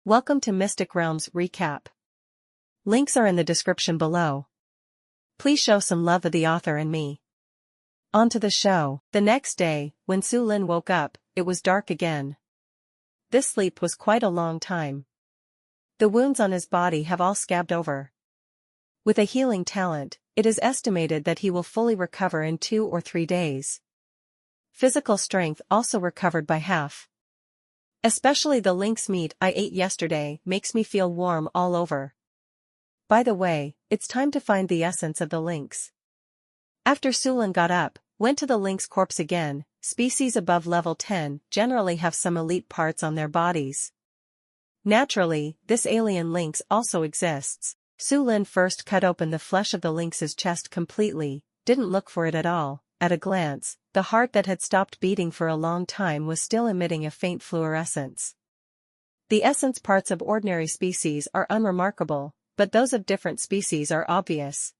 Welcome to Mystic Realms Recap. Links are in the description below. Please show some love of the author and me. On to the show. The next day, when Su Lin woke up, it was dark again. This sleep was quite a long time. The wounds on his body have all scabbed over. With a healing talent, it is estimated that he will fully recover in 2 or 3 days. Physical strength also recovered by half. Especially the lynx meat I ate yesterday makes me feel warm all over. By the way, it's time to find the essence of the lynx. After Su Lin got up, went to the lynx corpse again. Species above level 10 generally have some elite parts on their bodies. Naturally, this alien lynx also exists. Su Lin first cut open the flesh of the lynx's chest completely, didn't look for it at all. At a glance, the heart that had stopped beating for a long time was still emitting a faint fluorescence. The essence parts of ordinary species are unremarkable, but those of different species are obvious.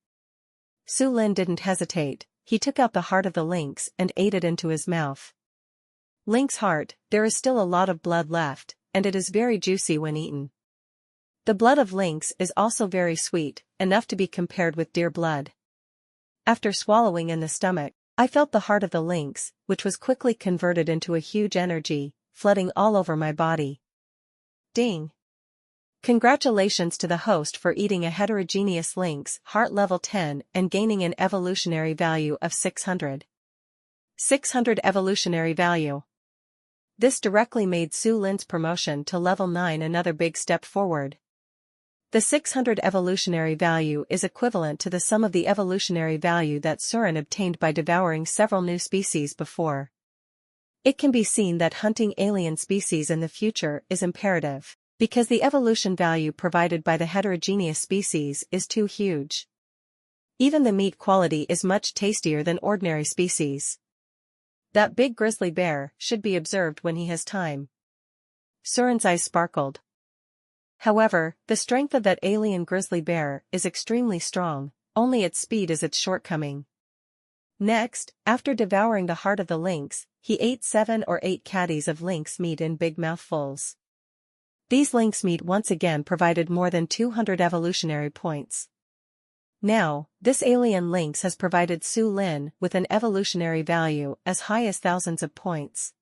Su Lin didn't hesitate, he took out the heart of the lynx and ate it into his mouth. Lynx heart, there is still a lot of blood left, and it is very juicy when eaten. The blood of lynx is also very sweet, enough to be compared with deer blood. After swallowing in the stomach, I felt the heart of the lynx, which was quickly converted into a huge energy, flooding all over my body. Ding! Congratulations to the host for eating a heterogeneous lynx heart level 10 and gaining an evolutionary value of 600. 600 evolutionary value. This directly made Su Lin's promotion to level 9 another big step forward. The 600 evolutionary value is equivalent to the sum of the evolutionary value that Surin obtained by devouring several new species before. It can be seen that hunting alien species in the future is imperative, because the evolution value provided by the heterogeneous species is too huge. Even the meat quality is much tastier than ordinary species. That big grizzly bear should be observed when he has time. Surin's eyes sparkled. However, the strength of that alien grizzly bear is extremely strong, only its speed is its shortcoming. Next, after devouring the heart of the lynx, he ate 7 or 8 caddies of lynx meat in big mouthfuls. These lynx meat once again provided more than 200 evolutionary points. Now, this alien lynx has provided Su Lin with an evolutionary value as high as thousands of points.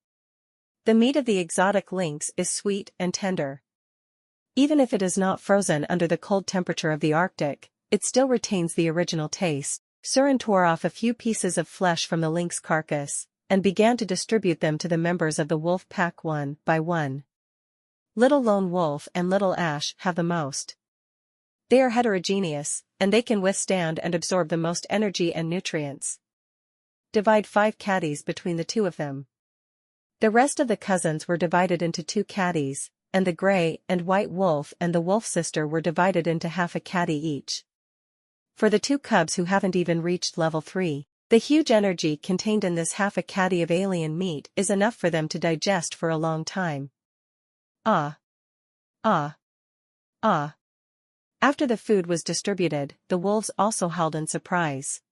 The meat of the exotic lynx is sweet and tender. Even if it is not frozen under the cold temperature of the Arctic, it still retains the original taste. Surin tore off a few pieces of flesh from the lynx carcass, and began to distribute them to the members of the wolf pack one by one. Little Lone Wolf and Little Ash have the most. They are heterogeneous, and they can withstand and absorb the most energy and nutrients. Divide 5 caddies between the 2 of them. The rest of the cousins were divided into 2 caddies, and the gray and white wolf and the wolf sister were divided into half a caddy each. For the 2 cubs who haven't even reached level 3, the huge energy contained in this half a caddy of alien meat is enough for them to digest for a long time. Ah! Ah! Ah! After the food was distributed, the wolves also howled in surprise.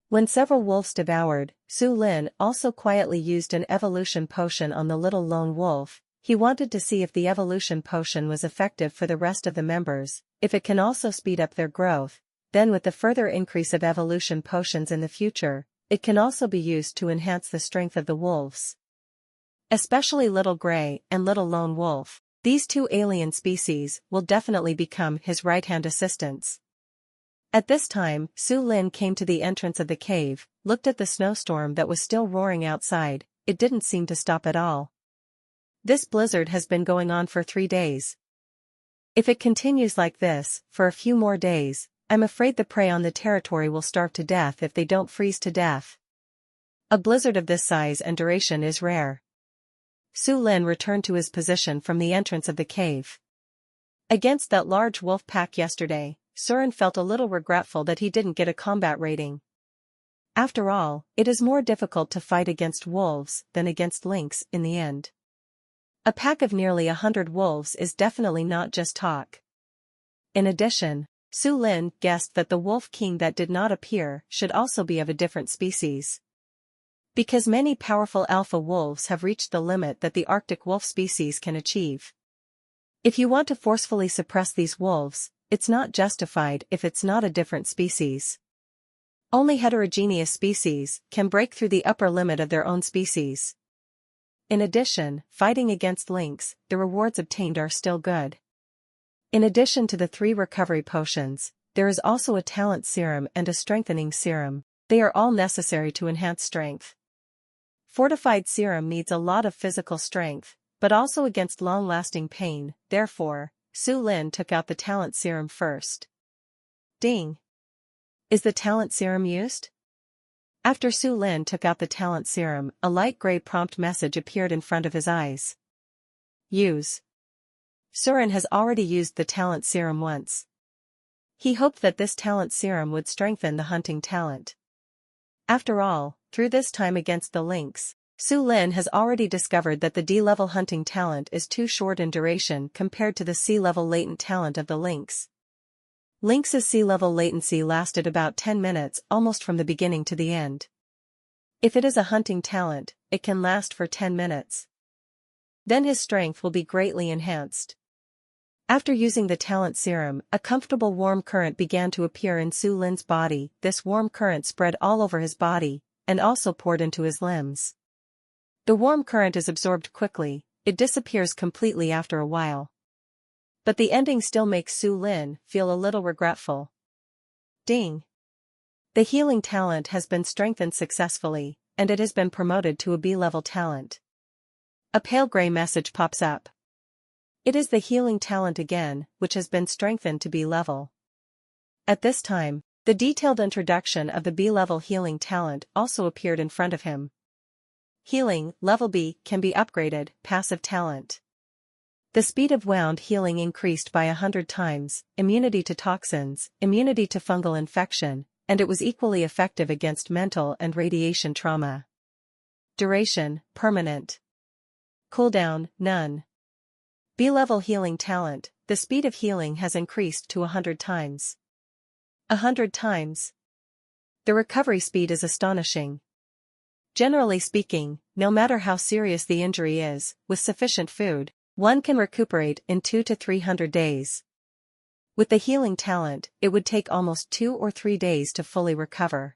When several wolves devoured, Su Lin also quietly used an evolution potion on the little lone wolf. He wanted to see if the evolution potion was effective for the rest of the members, if it can also speed up their growth, then with the further increase of evolution potions in the future, it can also be used to enhance the strength of the wolves. Especially Little Gray and Little Lone Wolf, these 2 alien species will definitely become his right-hand assistants. At this time, Su Lin came to the entrance of the cave, looked at the snowstorm that was still roaring outside. It didn't seem to stop at all. This blizzard has been going on for 3 days. If it continues like this, for a few more days, I'm afraid the prey on the territory will starve to death if they don't freeze to death. A blizzard of this size and duration is rare. Su Lin returned to his position from the entrance of the cave. Against that large wolf pack yesterday, Surin felt a little regretful that he didn't get a combat rating. After all, it is more difficult to fight against wolves than against lynx in the end. A pack of nearly 100 wolves is definitely not just talk. In addition, Su Lin guessed that the wolf king that did not appear should also be of a different species. Because many powerful alpha wolves have reached the limit that the Arctic wolf species can achieve. If you want to forcefully suppress these wolves, it's not justified if it's not a different species. Only heterogeneous species can break through the upper limit of their own species. In addition, fighting against lynx, the rewards obtained are still good. In addition to the 3 recovery potions, there is also a talent serum and a strengthening serum. They are all necessary to enhance strength. Fortified serum needs a lot of physical strength, but also against long-lasting pain, therefore, Su Lin took out the talent serum first. Ding! Is the talent serum used? After Su Lin took out the talent serum, a light gray prompt message appeared in front of his eyes. Use. Surin has already used the talent serum once. He hoped that this talent serum would strengthen the hunting talent. After all, through this time against the lynx, Su Lin has already discovered that the D-level hunting talent is too short in duration compared to the C-level latent talent of the lynx. Lynx's C-level latency lasted about 10 minutes almost from the beginning to the end. If it is a hunting talent, it can last for 10 minutes. Then his strength will be greatly enhanced. After using the talent serum, a comfortable warm current began to appear in Su Lin's body. This warm current spread all over his body, and also poured into his limbs. The warm current is absorbed quickly, it disappears completely after a while. But the ending still makes Su Lin feel a little regretful. Ding! The healing talent has been strengthened successfully, and it has been promoted to a B-level talent. A pale gray message pops up. It is the healing talent again, which has been strengthened to B-level. At this time, the detailed introduction of the B-level healing talent also appeared in front of him. Healing, level B, can be upgraded, passive talent. The speed of wound healing increased by 100 times, immunity to toxins, immunity to fungal infection, and it was equally effective against mental and radiation trauma. Duration, permanent. Cooldown, none. B-level healing talent, the speed of healing has increased to 100 times. 100 times. The recovery speed is astonishing. Generally speaking, no matter how serious the injury is, with sufficient food, one can recuperate in 200 to 300 days. With the healing talent, it would take almost 2 or 3 days to fully recover.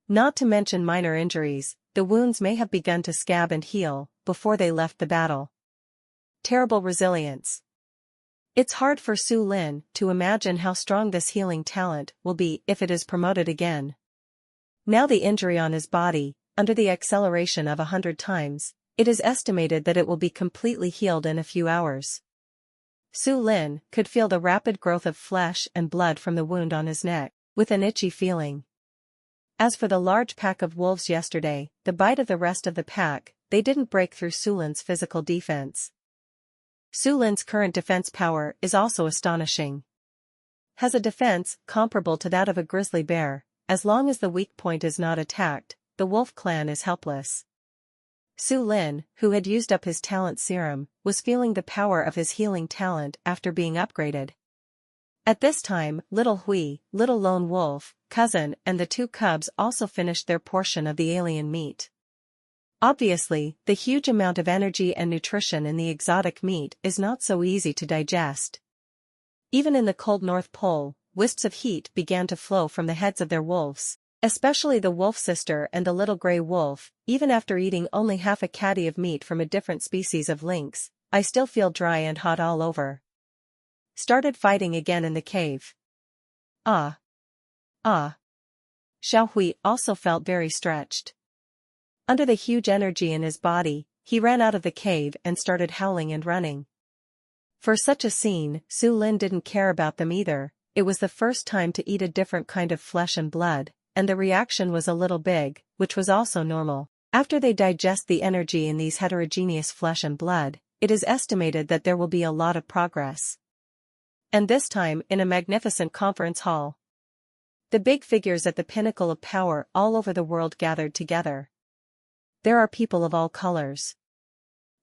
Not to mention minor injuries, the wounds may have begun to scab and heal before they left the battle. Terrible resilience. It's hard for Su Lin to imagine how strong this healing talent will be if it is promoted again. Now the injury on his body, under the acceleration of 100 times, it is estimated that it will be completely healed in a few hours. Su Lin could feel the rapid growth of flesh and blood from the wound on his neck, with an itchy feeling. As for the large pack of wolves yesterday, the bite of the rest of the pack, they didn't break through Su Lin's physical defense. Su Lin's current defense power is also astonishing. Has a defense comparable to that of a grizzly bear. As long as the weak point is not attacked, the wolf clan is helpless. Su Lin, who had used up his talent serum, was feeling the power of his healing talent after being upgraded. At this time, Little Hui, Little Lone Wolf, Cousin, and the 2 cubs also finished their portion of the alien meat. Obviously, the huge amount of energy and nutrition in the exotic meat is not so easy to digest. Even in the cold North Pole, wisps of heat began to flow from the heads of their wolves, especially the wolf sister and the little gray wolf. Even after eating only half a caddy of meat from a different species of lynx, I still feel dry and hot all over. Started fighting again in the cave. Ah. Ah. Xiao Hui also felt very stretched. Under the huge energy in his body, he ran out of the cave and started howling and running. For such a scene, Su Lin didn't care about them either. It was the first time to eat a different kind of flesh and blood, and the reaction was a little big, which was also normal. After they digest the energy in these heterogeneous flesh and blood, it is estimated that there will be a lot of progress. And this time in a magnificent conference hall. The big figures at the pinnacle of power all over the world gathered together. There are people of all colors.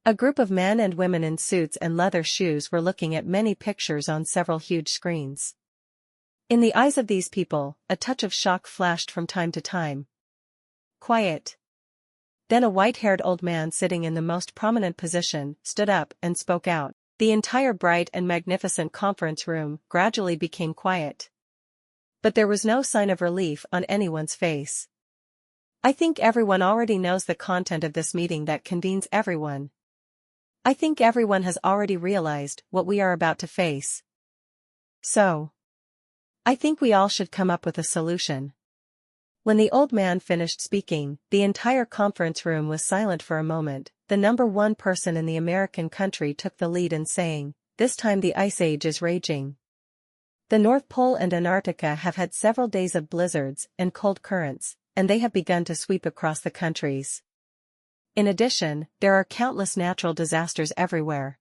A group of men and women in suits and leather shoes were looking at many pictures on several huge screens. In the eyes of these people, a touch of shock flashed from time to time. Quiet. Then a white-haired old man sitting in the most prominent position stood up and spoke out. The entire bright and magnificent conference room gradually became quiet. But there was no sign of relief on anyone's face. I think everyone already knows the content of this meeting that convenes everyone. I think everyone has already realized what we are about to face. So, I think we all should come up with a solution. When the old man finished speaking, the entire conference room was silent for a moment. The number one person in the American country took the lead in saying, "This time the ice age is raging. The North Pole and Antarctica have had several days of blizzards and cold currents, and they have begun to sweep across the countries. In addition, there are countless natural disasters everywhere.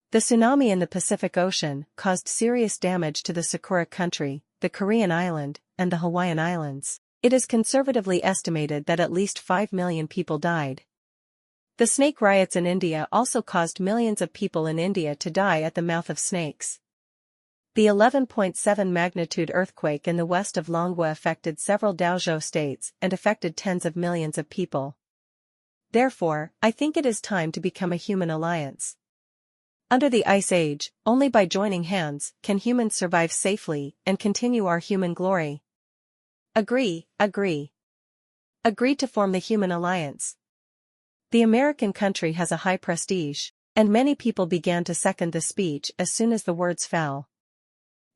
The tsunami in the Pacific Ocean caused serious damage to the Sakura country, the Korean island, and the Hawaiian Islands. It is conservatively estimated that at least 5 million people died. The snake riots in India also caused millions of people in India to die at the mouth of snakes. The 11.7 magnitude earthquake in the west of Longwa affected several Daozhou states and affected tens of millions of people. Therefore, I think it is time to become a human alliance. Under the Ice Age, only by joining hands can humans survive safely and continue our human glory. Agree, agree. Agree to form the human alliance." The American country has a high prestige, and many people began to second the speech as soon as the words fell.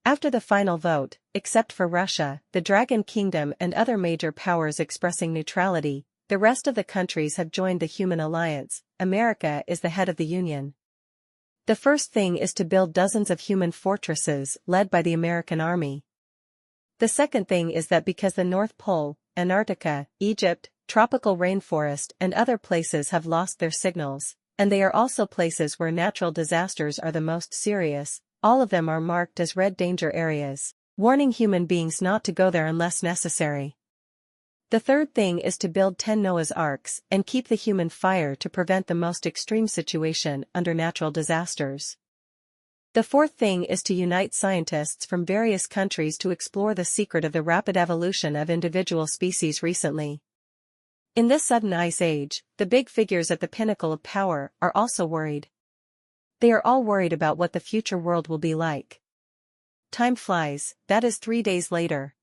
After the final vote, except for Russia, the Dragon Kingdom and other major powers expressing neutrality, the rest of the countries have joined the human alliance. America is the head of the Union. The first thing is to build dozens of human fortresses led by the American Army. The second thing is that because the North Pole, Antarctica, Egypt, tropical rainforest and other places have lost their signals, and they are also places where natural disasters are the most serious, all of them are marked as red danger areas, warning human beings not to go there unless necessary. The third thing is to build 10 Noah's Arks and keep the human fire to prevent the most extreme situation under natural disasters. The fourth thing is to unite scientists from various countries to explore the secret of the rapid evolution of individual species recently. In this sudden ice age, the big figures at the pinnacle of power are also worried. They are all worried about what the future world will be like. Time flies, that is 3 days later.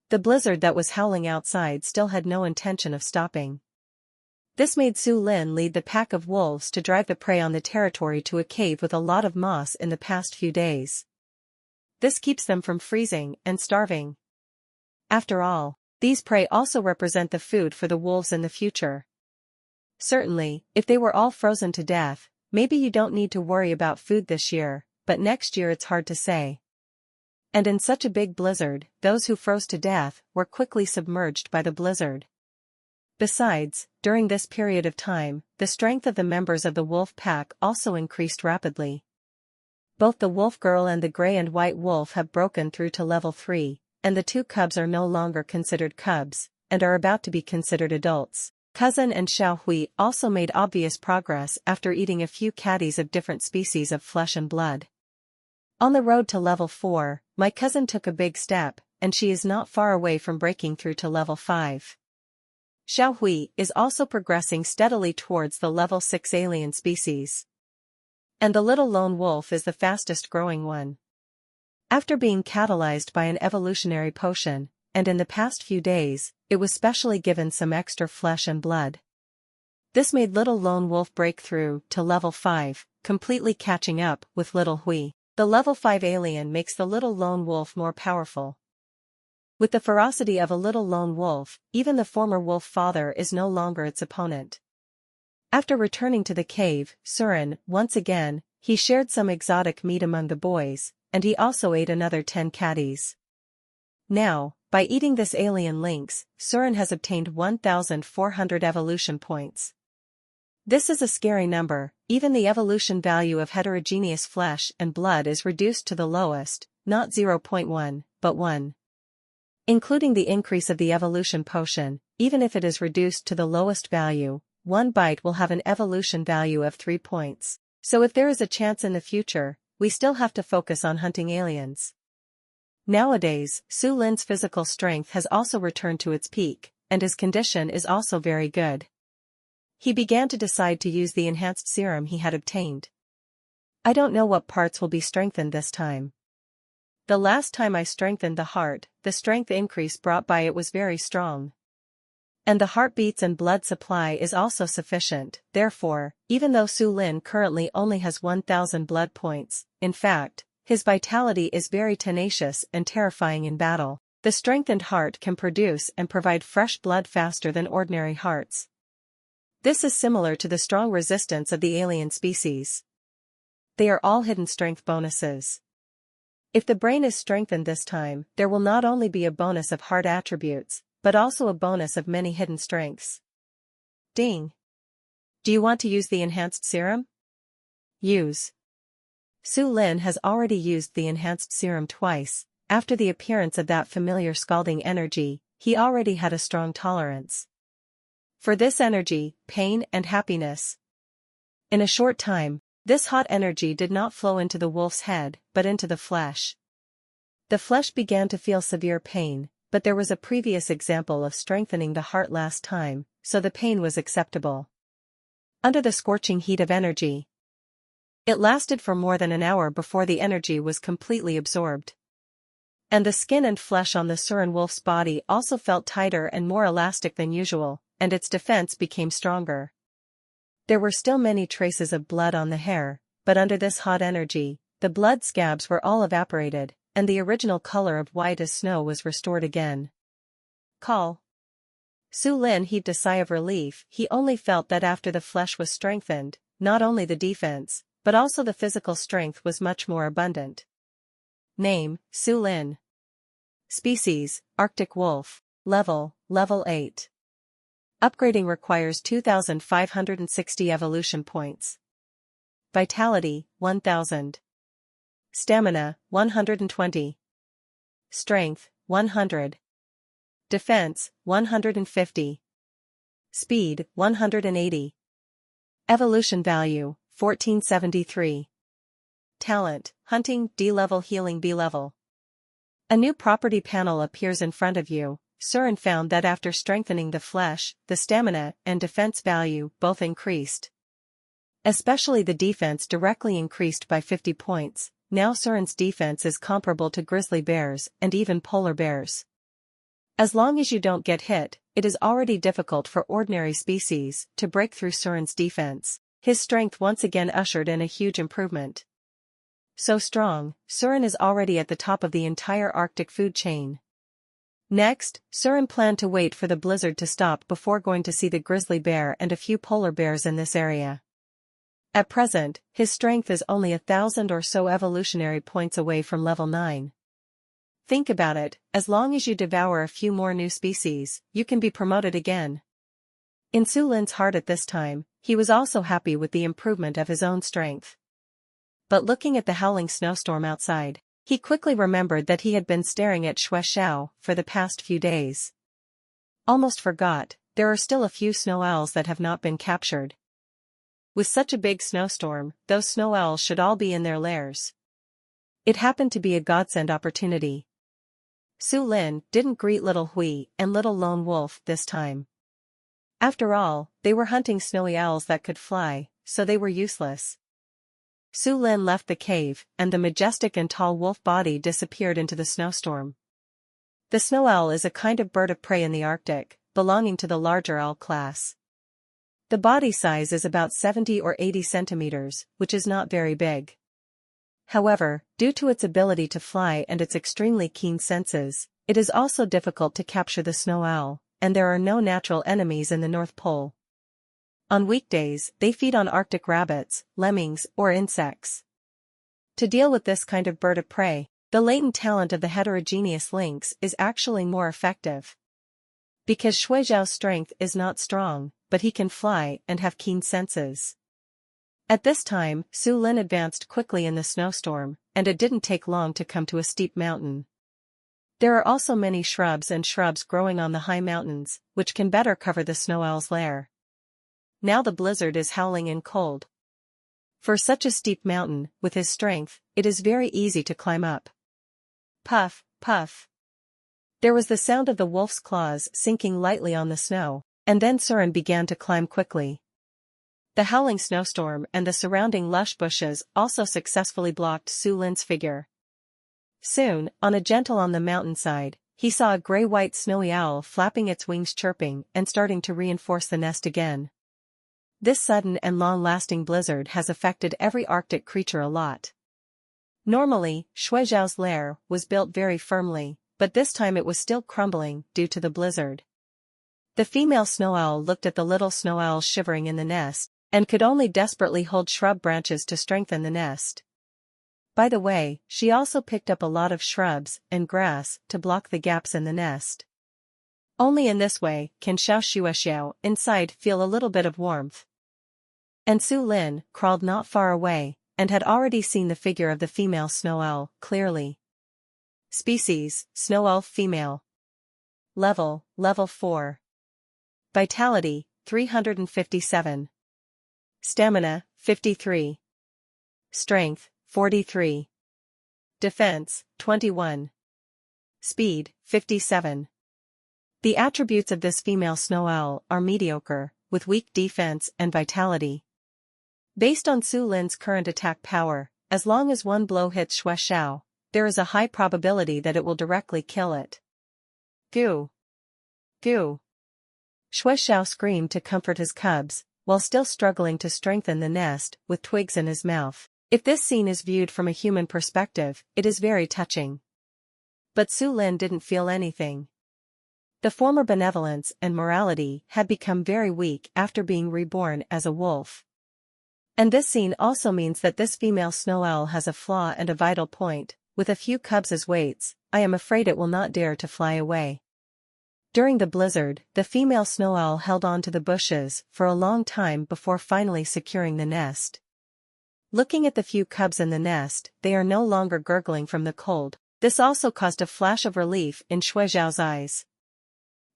The blizzard that was howling outside still had no intention of stopping. This made Su Lin lead the pack of wolves to drive the prey on the territory to a cave with a lot of moss in the past few days. This keeps them from freezing and starving. After all, these prey also represent the food for the wolves in the future. Certainly, if they were all frozen to death, maybe you don't need to worry about food this year, but next year it's hard to say. And in such a big blizzard, those who froze to death were quickly submerged by the blizzard. Besides, during this period of time, the strength of the members of the wolf pack also increased rapidly. Both the wolf girl and the gray and white wolf have broken through to level 3, and the 2 cubs are no longer considered cubs, and are about to be considered adults. Cousin and Xiao Hui also made obvious progress after eating a few catties of different species of flesh and blood. On the road to level 4, my cousin took a big step, and she is not far away from breaking through to level 5. Xiao Hui is also progressing steadily towards the level 6 alien species. And the little lone wolf is the fastest growing one. After being catalyzed by an evolutionary potion, and in the past few days, it was specially given some extra flesh and blood. This made little lone wolf break through to level 5, completely catching up with little Hui. The level 5 alien makes the little lone wolf more powerful. With the ferocity of a little lone wolf, even the former wolf father is no longer its opponent. After returning to the cave, Surin, once again, he shared some exotic meat among the boys, and he also ate another 10 catties. Now, by eating this alien lynx, Surin has obtained 1,400 evolution points. This is a scary number. Even the evolution value of heterogeneous flesh and blood is reduced to the lowest, not 0.1, but 1. Including the increase of the evolution potion, even if it is reduced to the lowest value, 1 bite will have an evolution value of 3 points. So if there is a chance in the future, we still have to focus on hunting aliens. Nowadays, Su Lin's physical strength has also returned to its peak, and his condition is also very good. He began to decide to use the enhanced serum he had obtained. I don't know what parts will be strengthened this time. The last time I strengthened the heart, the strength increase brought by it was very strong. And the heartbeats and blood supply is also sufficient, therefore, even though Su Lin currently only has 1,000 blood points, in fact, his vitality is very tenacious and terrifying in battle. The strengthened heart can produce and provide fresh blood faster than ordinary hearts. This is similar to the strong resistance of the alien species. They are all hidden strength bonuses. If the brain is strengthened this time, there will not only be a bonus of heart attributes, but also a bonus of many hidden strengths. Ding! Do you want to use the enhanced serum? Use. Su Lin has already used the enhanced serum twice. After the appearance of that familiar scalding energy, he already had a strong tolerance for this energy, pain and happiness. In a short time, this hot energy did not flow into the wolf's head, but into the flesh. The flesh began to feel severe pain, but there was a previous example of strengthening the heart last time, so the pain was acceptable. Under the scorching heat of energy, it lasted for more than an hour before the energy was completely absorbed. And the skin and flesh on the Surin wolf's body also felt tighter and more elastic than usual, and its defense became stronger. There were still many traces of blood on the hair, but under this hot energy, the blood scabs were all evaporated, and the original color of white as snow was restored again. Call. Su Lin heaved a sigh of relief. He only felt that after the flesh was strengthened, not only the defense, but also the physical strength was much more abundant. Name, Su Lin. Species, Arctic Wolf. Level 8. Upgrading requires 2,560 evolution points. Vitality, 1,000. Stamina, 120. Strength, 100. Defense, 150. Speed, 180. Evolution value, 1473. Talent, Hunting, D-level, Healing, B-level. A new property panel appears in front of you. Surin found that after strengthening the flesh, the stamina and defense value both increased. Especially the defense directly increased by 50 points. Now Surin's defense is comparable to grizzly bears and even polar bears. As long as you don't get hit, it is already difficult for ordinary species to break through Surin's defense. His strength once again ushered in a huge improvement. So strong, Surin is already at the top of the entire Arctic food chain. Next, Surin planned to wait for the blizzard to stop before going to see the grizzly bear and a few polar bears in this area. At present, his strength is only 1,000 or so evolutionary points away from level 9. Think about it, as long as you devour a few more new species, you can be promoted again. In Su Lin's heart at this time, he was also happy with the improvement of his own strength. But looking at the howling snowstorm outside, he quickly remembered that he had been staring at Xue Xiao for the past few days. Almost forgot, there are still a few snow owls that have not been captured. With such a big snowstorm, those snow owls should all be in their lairs. It happened to be a godsend opportunity. Su Lin didn't greet little Hui and little Lone Wolf this time. After all, they were hunting snowy owls that could fly, so they were useless. Su Lin left the cave, and the majestic and tall wolf body disappeared into the snowstorm. The snow owl is a kind of bird of prey in the Arctic, belonging to the larger owl class. The body size is about 70 or 80 centimeters, which is not very big. However, due to its ability to fly and its extremely keen senses, it is also difficult to capture the snow owl, and there are no natural enemies in the North Pole. On weekdays, they feed on Arctic rabbits, lemmings, or insects. To deal with this kind of bird of prey, the latent talent of the heterogeneous lynx is actually more effective. Because Xue Xiao's strength is not strong, but he can fly and have keen senses. At this time, Su Lin advanced quickly in the snowstorm, and it didn't take long to come to a steep mountain. There are also many shrubs growing on the high mountains, which can better cover the snow owl's lair. Now the blizzard is howling in cold. For such a steep mountain, with his strength, it is very easy to climb up. Puff, puff. There was the sound of the wolf's claws sinking lightly on the snow, and then Surin began to climb quickly. The howling snowstorm and the surrounding lush bushes also successfully blocked Su Lin's figure. Soon, on a gentle on the mountainside, he saw a gray-white snowy owl flapping its wings, chirping and starting to reinforce the nest again. This sudden and long-lasting blizzard has affected every Arctic creature a lot. Normally, Shuizhao's lair was built very firmly, but this time it was still crumbling due to the blizzard. The female snow owl looked at the little snow owls shivering in the nest, and could only desperately hold shrub branches to strengthen the nest. By the way, she also picked up a lot of shrubs and grass to block the gaps in the nest. Only in this way can Xiao inside feel a little bit of warmth. And Su Lin crawled not far away, and had already seen the figure of the female snow owl clearly. Species, snow owl female. Level 4. Vitality, 357. Stamina, 53. Strength, 43. Defense, 21. Speed, 57. The attributes of this female snow owl are mediocre, with weak defense and vitality. Based on Su Lin's current attack power, as long as one blow hits Shuizhao, there is a high probability that it will directly kill it. Goo! Goo! Shuizhao screamed to comfort his cubs, while still struggling to strengthen the nest with twigs in his mouth. If this scene is viewed from a human perspective, it is very touching. But Su Lin didn't feel anything. The former benevolence and morality had become very weak after being reborn as a wolf. And this scene also means that this female snow owl has a flaw and a vital point. With a few cubs as weights, I am afraid it will not dare to fly away. During the blizzard, the female snow owl held on to the bushes for a long time before finally securing the nest. Looking at the few cubs in the nest, they are no longer gurgling from the cold. This also caused a flash of relief in Shuizhao's eyes.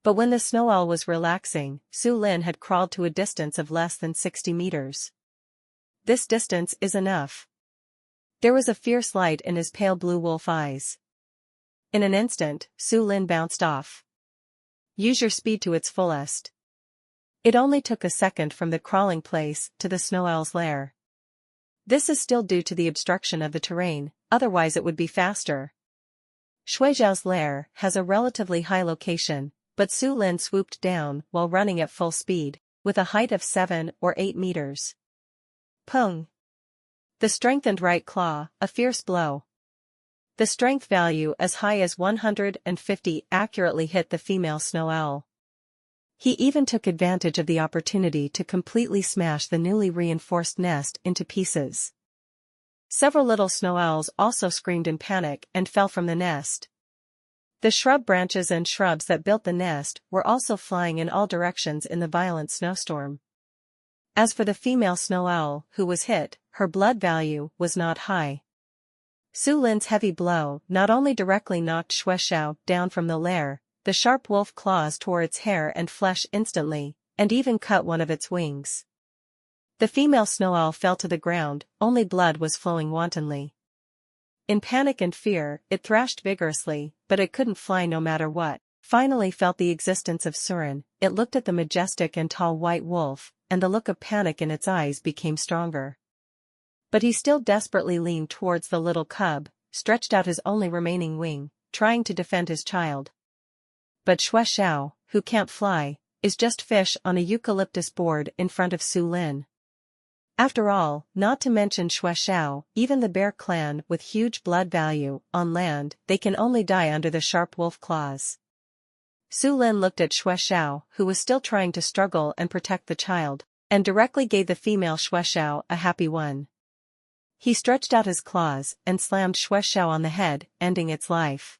But when the snow owl was relaxing, Su Lin had crawled to a distance of less than 60 meters. This distance is enough. There was a fierce light in his pale blue wolf eyes. In an instant, Su Lin bounced off. Use your speed to its fullest. It only took a second from the crawling place to the snow owl's lair. This is still due to the obstruction of the terrain, otherwise it would be faster. Shuizhao's lair has a relatively high location, but Su Lin swooped down while running at full speed, with a height of 7 or 8 meters. Pung! The strengthened right claw, a fierce blow. The strength value as high as 150 accurately hit the female snow owl. He even took advantage of the opportunity to completely smash the newly reinforced nest into pieces. Several little snow owls also screamed in panic and fell from the nest. The shrub branches and shrubs that built the nest were also flying in all directions in the violent snowstorm. As for the female snow owl who was hit, her blood value was not high. Su Lin's heavy blow not only directly knocked Shuizhao down from the lair, the sharp wolf claws tore its hair and flesh instantly, and even cut one of its wings. The female snow owl fell to the ground, only blood was flowing wantonly. In panic and fear, it thrashed vigorously, but it couldn't fly no matter what. Finally felt the existence of Surin, it looked at the majestic and tall white wolf, and the look of panic in its eyes became stronger. But he still desperately leaned towards the little cub, stretched out his only remaining wing, trying to defend his child. But Shuizhao, who can't fly, is just fish on a eucalyptus board in front of Su Lin. After all, not to mention Shuizhao, even the bear clan with huge blood value, on land, they can only die under the sharp wolf claws. Su Lin looked at Shuizhao, who was still trying to struggle and protect the child, and directly gave the female Shuizhao a happy one. He stretched out his claws and slammed Shuizhao on the head, ending its life.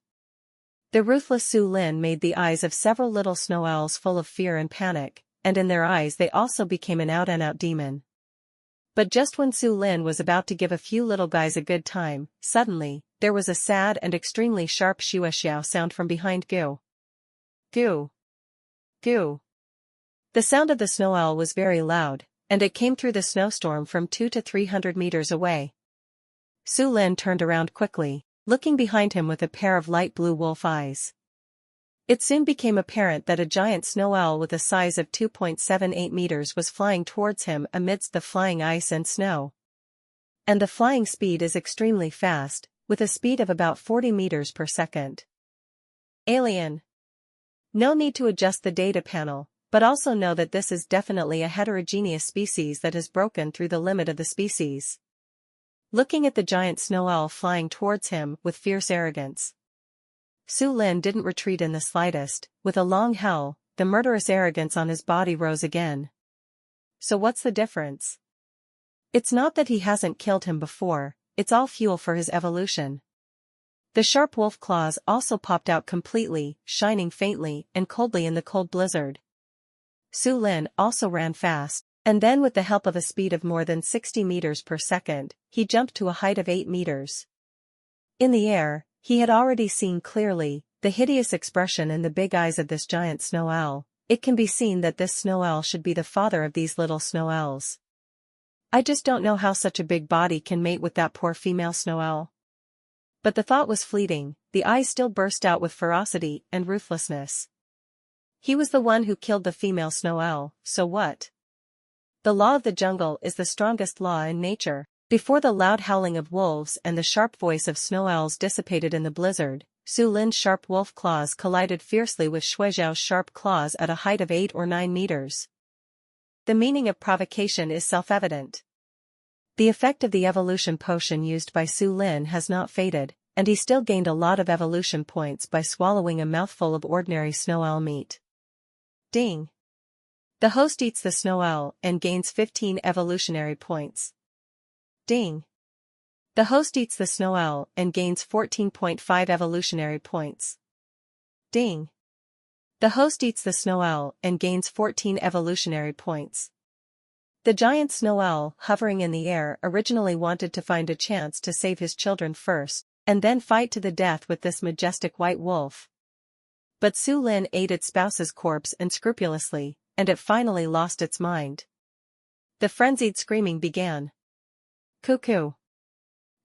The ruthless Su Lin made the eyes of several little snow owls full of fear and panic, and in their eyes they also became an out-and-out demon. But just when Su Lin was about to give a few little guys a good time, suddenly, there was a sad and extremely sharp Shuizhao sound from behind Goo. Goo. Goo. The sound of the snow owl was very loud, and it came through the snowstorm from 200 to 300 meters away. Su Lin turned around quickly, looking behind him with a pair of light blue wolf eyes. It soon became apparent that a giant snow owl with a size of 2.78 meters was flying towards him amidst the flying ice and snow. And the flying speed is extremely fast, with a speed of about 40 meters per second. Alien. No need to adjust the data panel, but also know that this is definitely a heterogeneous species that has broken through the limit of the species. Looking at the giant snow owl flying towards him with fierce arrogance, Su Lin didn't retreat in the slightest. With a long howl, the murderous arrogance on his body rose again. So what's the difference? It's not that he hasn't killed him before, it's all fuel for his evolution. The sharp wolf claws also popped out completely, shining faintly and coldly in the cold blizzard. Su Lin also ran fast, and then with the help of a speed of more than 60 meters per second, he jumped to a height of 8 meters. In the air, he had already seen clearly the hideous expression in the big eyes of this giant snow owl. It can be seen that this snow owl should be the father of these little snow owls. I just don't know how such a big body can mate with that poor female snow owl. But the thought was fleeting, the eyes still burst out with ferocity and ruthlessness. He was the one who killed the female snow owl, so what? The law of the jungle is the strongest law in nature. Before the loud howling of wolves and the sharp voice of snow owls dissipated in the blizzard, Su Lin's sharp wolf claws collided fiercely with Shuizhao's sharp claws at a height of 8 or 9 meters. The meaning of provocation is self-evident. The effect of the evolution potion used by Su Lin has not faded, and he still gained a lot of evolution points by swallowing a mouthful of ordinary snow owl meat. Ding! The host eats the snow owl and gains 15 evolutionary points. Ding! The host eats the snow owl and gains 14.5 evolutionary points. Ding! The host eats the snow owl and gains 14 evolutionary points. The giant snow owl, hovering in the air, originally wanted to find a chance to save his children first, and then fight to the death with this majestic white wolf. But Su Lin ate its spouse's corpse unscrupulously, and it finally lost its mind. The frenzied screaming began. Cuckoo!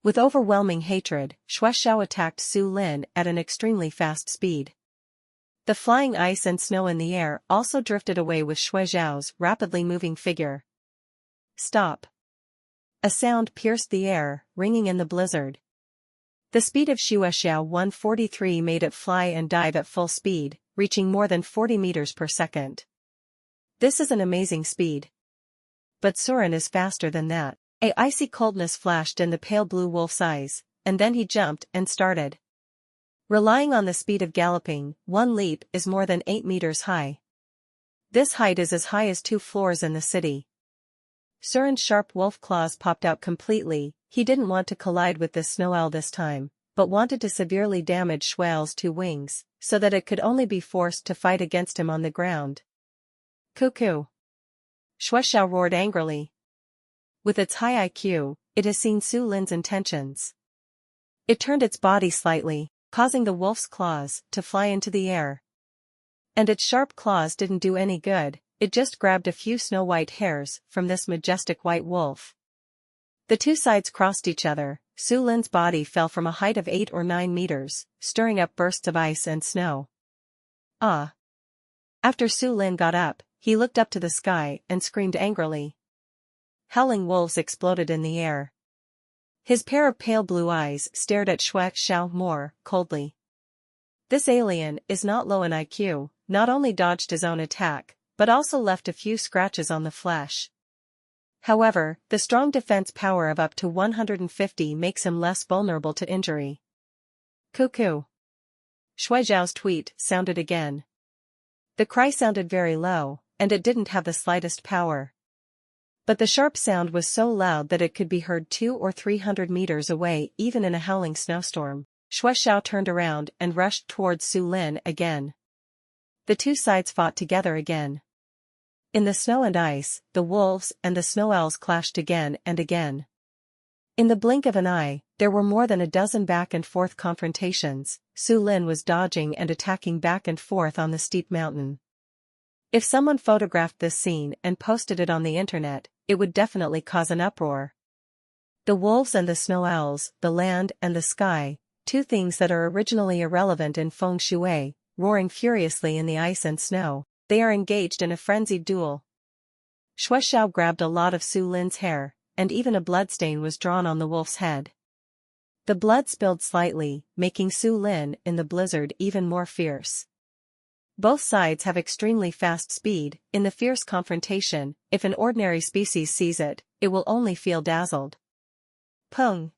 With overwhelming hatred, Shuizhao attacked Su Lin at an extremely fast speed. The flying ice and snow in the air also drifted away with Shuizhao's rapidly moving figure. Stop! A sound pierced the air, ringing in the blizzard. The speed of Shuizhao 143 made it fly and dive at full speed, reaching more than 40 meters per second. This is an amazing speed. But Surin is faster than that. A icy coldness flashed in the pale blue wolf's eyes, and then he jumped and started. Relying on the speed of galloping, one leap is more than 8 meters high. This height is as high as 2 floors in the city. Surin's sharp wolf claws popped out completely. He didn't want to collide with this snow owl this time, but wanted to severely damage Shuizhao's 2 wings, so that it could only be forced to fight against him on the ground. Cuckoo! Shuizhao roared angrily. With its high IQ, it has seen Su Lin's intentions. It turned its body slightly, causing the wolf's claws to fly into the air. And its sharp claws didn't do any good, it just grabbed a few snow-white hairs from this majestic white wolf. The two sides crossed each other. Su Lin's body fell from a height of 8 or 9 meters, stirring up bursts of ice and snow. Ah! After Su Lin got up, he looked up to the sky and screamed angrily. Howling wolves exploded in the air. His pair of pale blue eyes stared at Shuizhao more coldly. This alien is not low in IQ, not only dodged his own attack, but also left a few scratches on the flesh. However, the strong defense power of up to 150 makes him less vulnerable to injury. Cuckoo! Shuizhao's tweet sounded again. The cry sounded very low, and it didn't have the slightest power. But the sharp sound was so loud that it could be heard 200 or 300 meters away even in a howling snowstorm. Shuizhao turned around and rushed towards Su Lin again. The two sides fought together again. In the snow and ice, the wolves and the snow owls clashed again and again. In the blink of an eye, there were more than a dozen back-and-forth confrontations. Su Lin was dodging and attacking back and forth on the steep mountain. If someone photographed this scene and posted it on the internet, it would definitely cause an uproar. The wolves and the snow owls, the land and the sky, 2 things that are originally irrelevant in feng shui, roaring furiously in the ice and snow. They are engaged in a frenzied duel. Shui Xiao grabbed a lot of Su Lin's hair, and even a bloodstain was drawn on the wolf's head. The blood spilled slightly, making Su Lin in the blizzard even more fierce. Both sides have extremely fast speed. In the fierce confrontation, if an ordinary species sees it, it will only feel dazzled. Pung!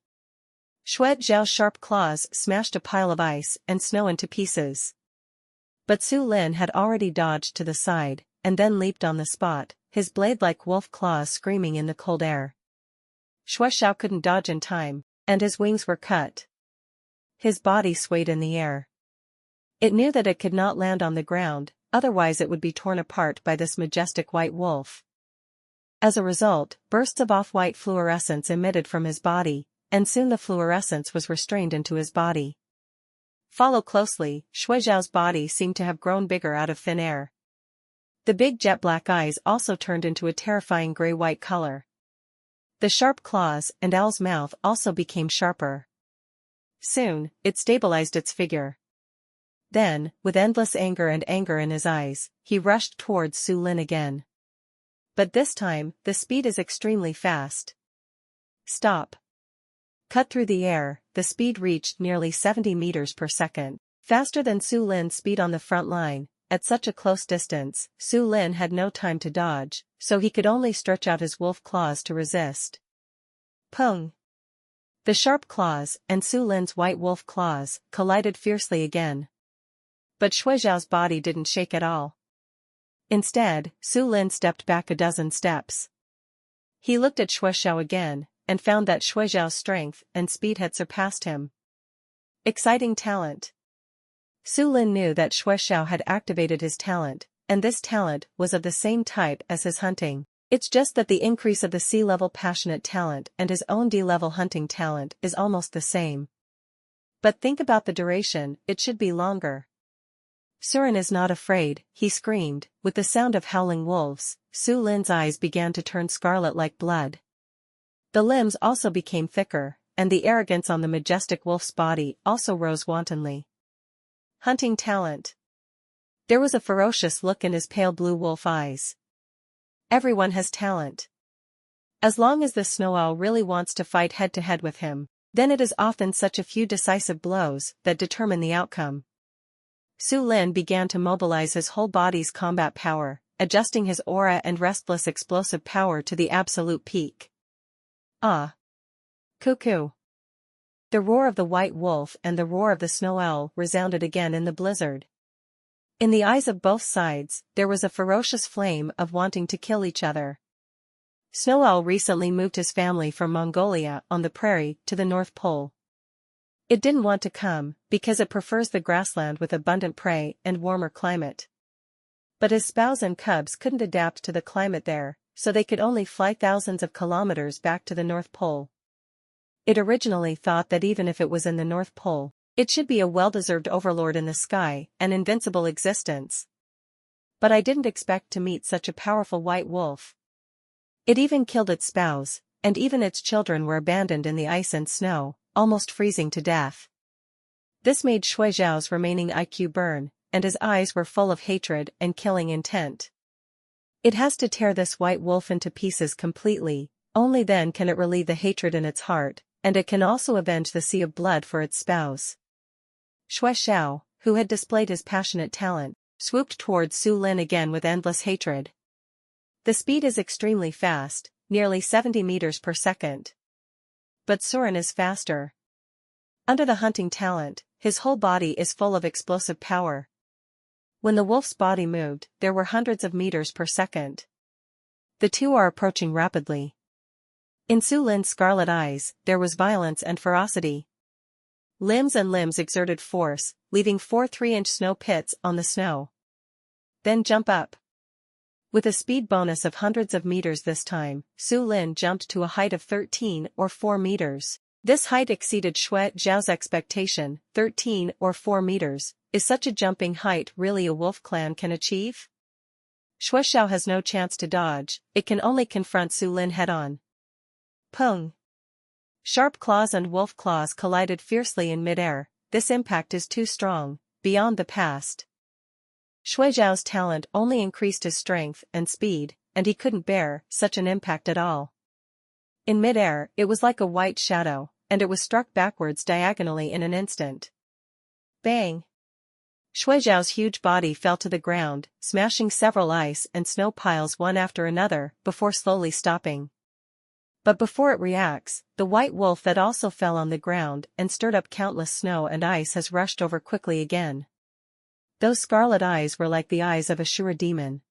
Shui Xiao's sharp claws smashed a pile of ice and snow into pieces. But Su Lin had already dodged to the side, and then leaped on the spot, his blade-like wolf claws screaming in the cold air. Shui Xiao couldn't dodge in time, and his wings were cut. His body swayed in the air. It knew that it could not land on the ground, otherwise it would be torn apart by this majestic white wolf. As a result, bursts of off-white fluorescence emitted from his body, and soon the fluorescence was restrained into his body. Follow closely, Shui Xiao's body seemed to have grown bigger out of thin air. The big jet-black eyes also turned into a terrifying gray-white color. The sharp claws and owl's mouth also became sharper. Soon, it stabilized its figure. Then, with endless anger in his eyes, he rushed towards Su Lin again. But this time, the speed is extremely fast. Stop! Cut through the air, the speed reached nearly 70 meters per second, faster than Su Lin's speed on the front line. At such a close distance, Su Lin had no time to dodge, so he could only stretch out his wolf claws to resist. Pung! The sharp claws and Su Lin's white wolf claws collided fiercely again. But Shui Xiao's body didn't shake at all. Instead, Su Lin stepped back a dozen steps. He looked at Shui Xiao again, and found that Shui Xiao's strength and speed had surpassed him. Exciting talent. Su Lin knew that Shui Xiao had activated his talent, and this talent was of the same type as his hunting. It's just that the increase of the C-level passionate talent and his own D-level hunting talent is almost the same. But think about the duration, it should be longer. Surin is not afraid, he screamed. With the sound of howling wolves, Su Lin's eyes began to turn scarlet like blood. The limbs also became thicker, and the arrogance on the majestic wolf's body also rose wantonly. Hunting talent. There was a ferocious look in his pale blue wolf eyes. Everyone has talent. As long as the snow owl really wants to fight head-to-head with him, then it is often such a few decisive blows that determine the outcome. Su Lin began to mobilize his whole body's combat power, adjusting his aura and restless explosive power to the absolute peak. Ah! Cuckoo! The roar of the white wolf and the roar of the snow owl resounded again in the blizzard. In the eyes of both sides, there was a ferocious flame of wanting to kill each other. Snow Owl recently moved his family from Mongolia on the prairie to the North Pole. It didn't want to come, because it prefers the grassland with abundant prey and warmer climate. But his spouse and cubs couldn't adapt to the climate there, so they could only fly thousands of kilometers back to the North Pole. It originally thought that even if it was in the North Pole, it should be a well-deserved overlord in the sky, an invincible existence. But I didn't expect to meet such a powerful white wolf. It even killed its spouse, and even its children were abandoned in the ice and snow, almost freezing to death. This made Shui Xiao's remaining IQ burn, and his eyes were full of hatred and killing intent. It has to tear this white wolf into pieces completely, only then can it relieve the hatred in its heart, and it can also avenge the sea of blood for its spouse. Shui Xiao, who had displayed his passionate talent, swooped towards Su Lin again with endless hatred. The speed is extremely fast, nearly 70 meters per second. But Surin is faster. Under the hunting talent, his whole body is full of explosive power. When the wolf's body moved, there were hundreds of meters per second. The two are approaching rapidly. In Su Lin's scarlet eyes, there was violence and ferocity. Limbs and limbs exerted force, leaving 4 3-inch snow pits on the snow. Then jump up. With a speed bonus of hundreds of meters this time, Su Lin jumped to a height of 13 or 4 meters. This height exceeded Shui Xiao's expectation. 13 or 4 meters. Is such a jumping height really a wolf clan can achieve? Shui Xiao has no chance to dodge, it can only confront Su Lin head-on. Pung! Sharp claws and wolf claws collided fiercely in mid-air. This impact is too strong, beyond the past. Shuijiao's talent only increased his strength and speed, and he couldn't bear such an impact at all. In midair, it was like a white shadow, and it was struck backwards diagonally in an instant. Bang! Shuijiao's huge body fell to the ground, smashing several ice and snow piles one after another, before slowly stopping. But before it reacts, the white wolf that also fell on the ground and stirred up countless snow and ice has rushed over quickly again. Those scarlet eyes were like the eyes of a sure demon.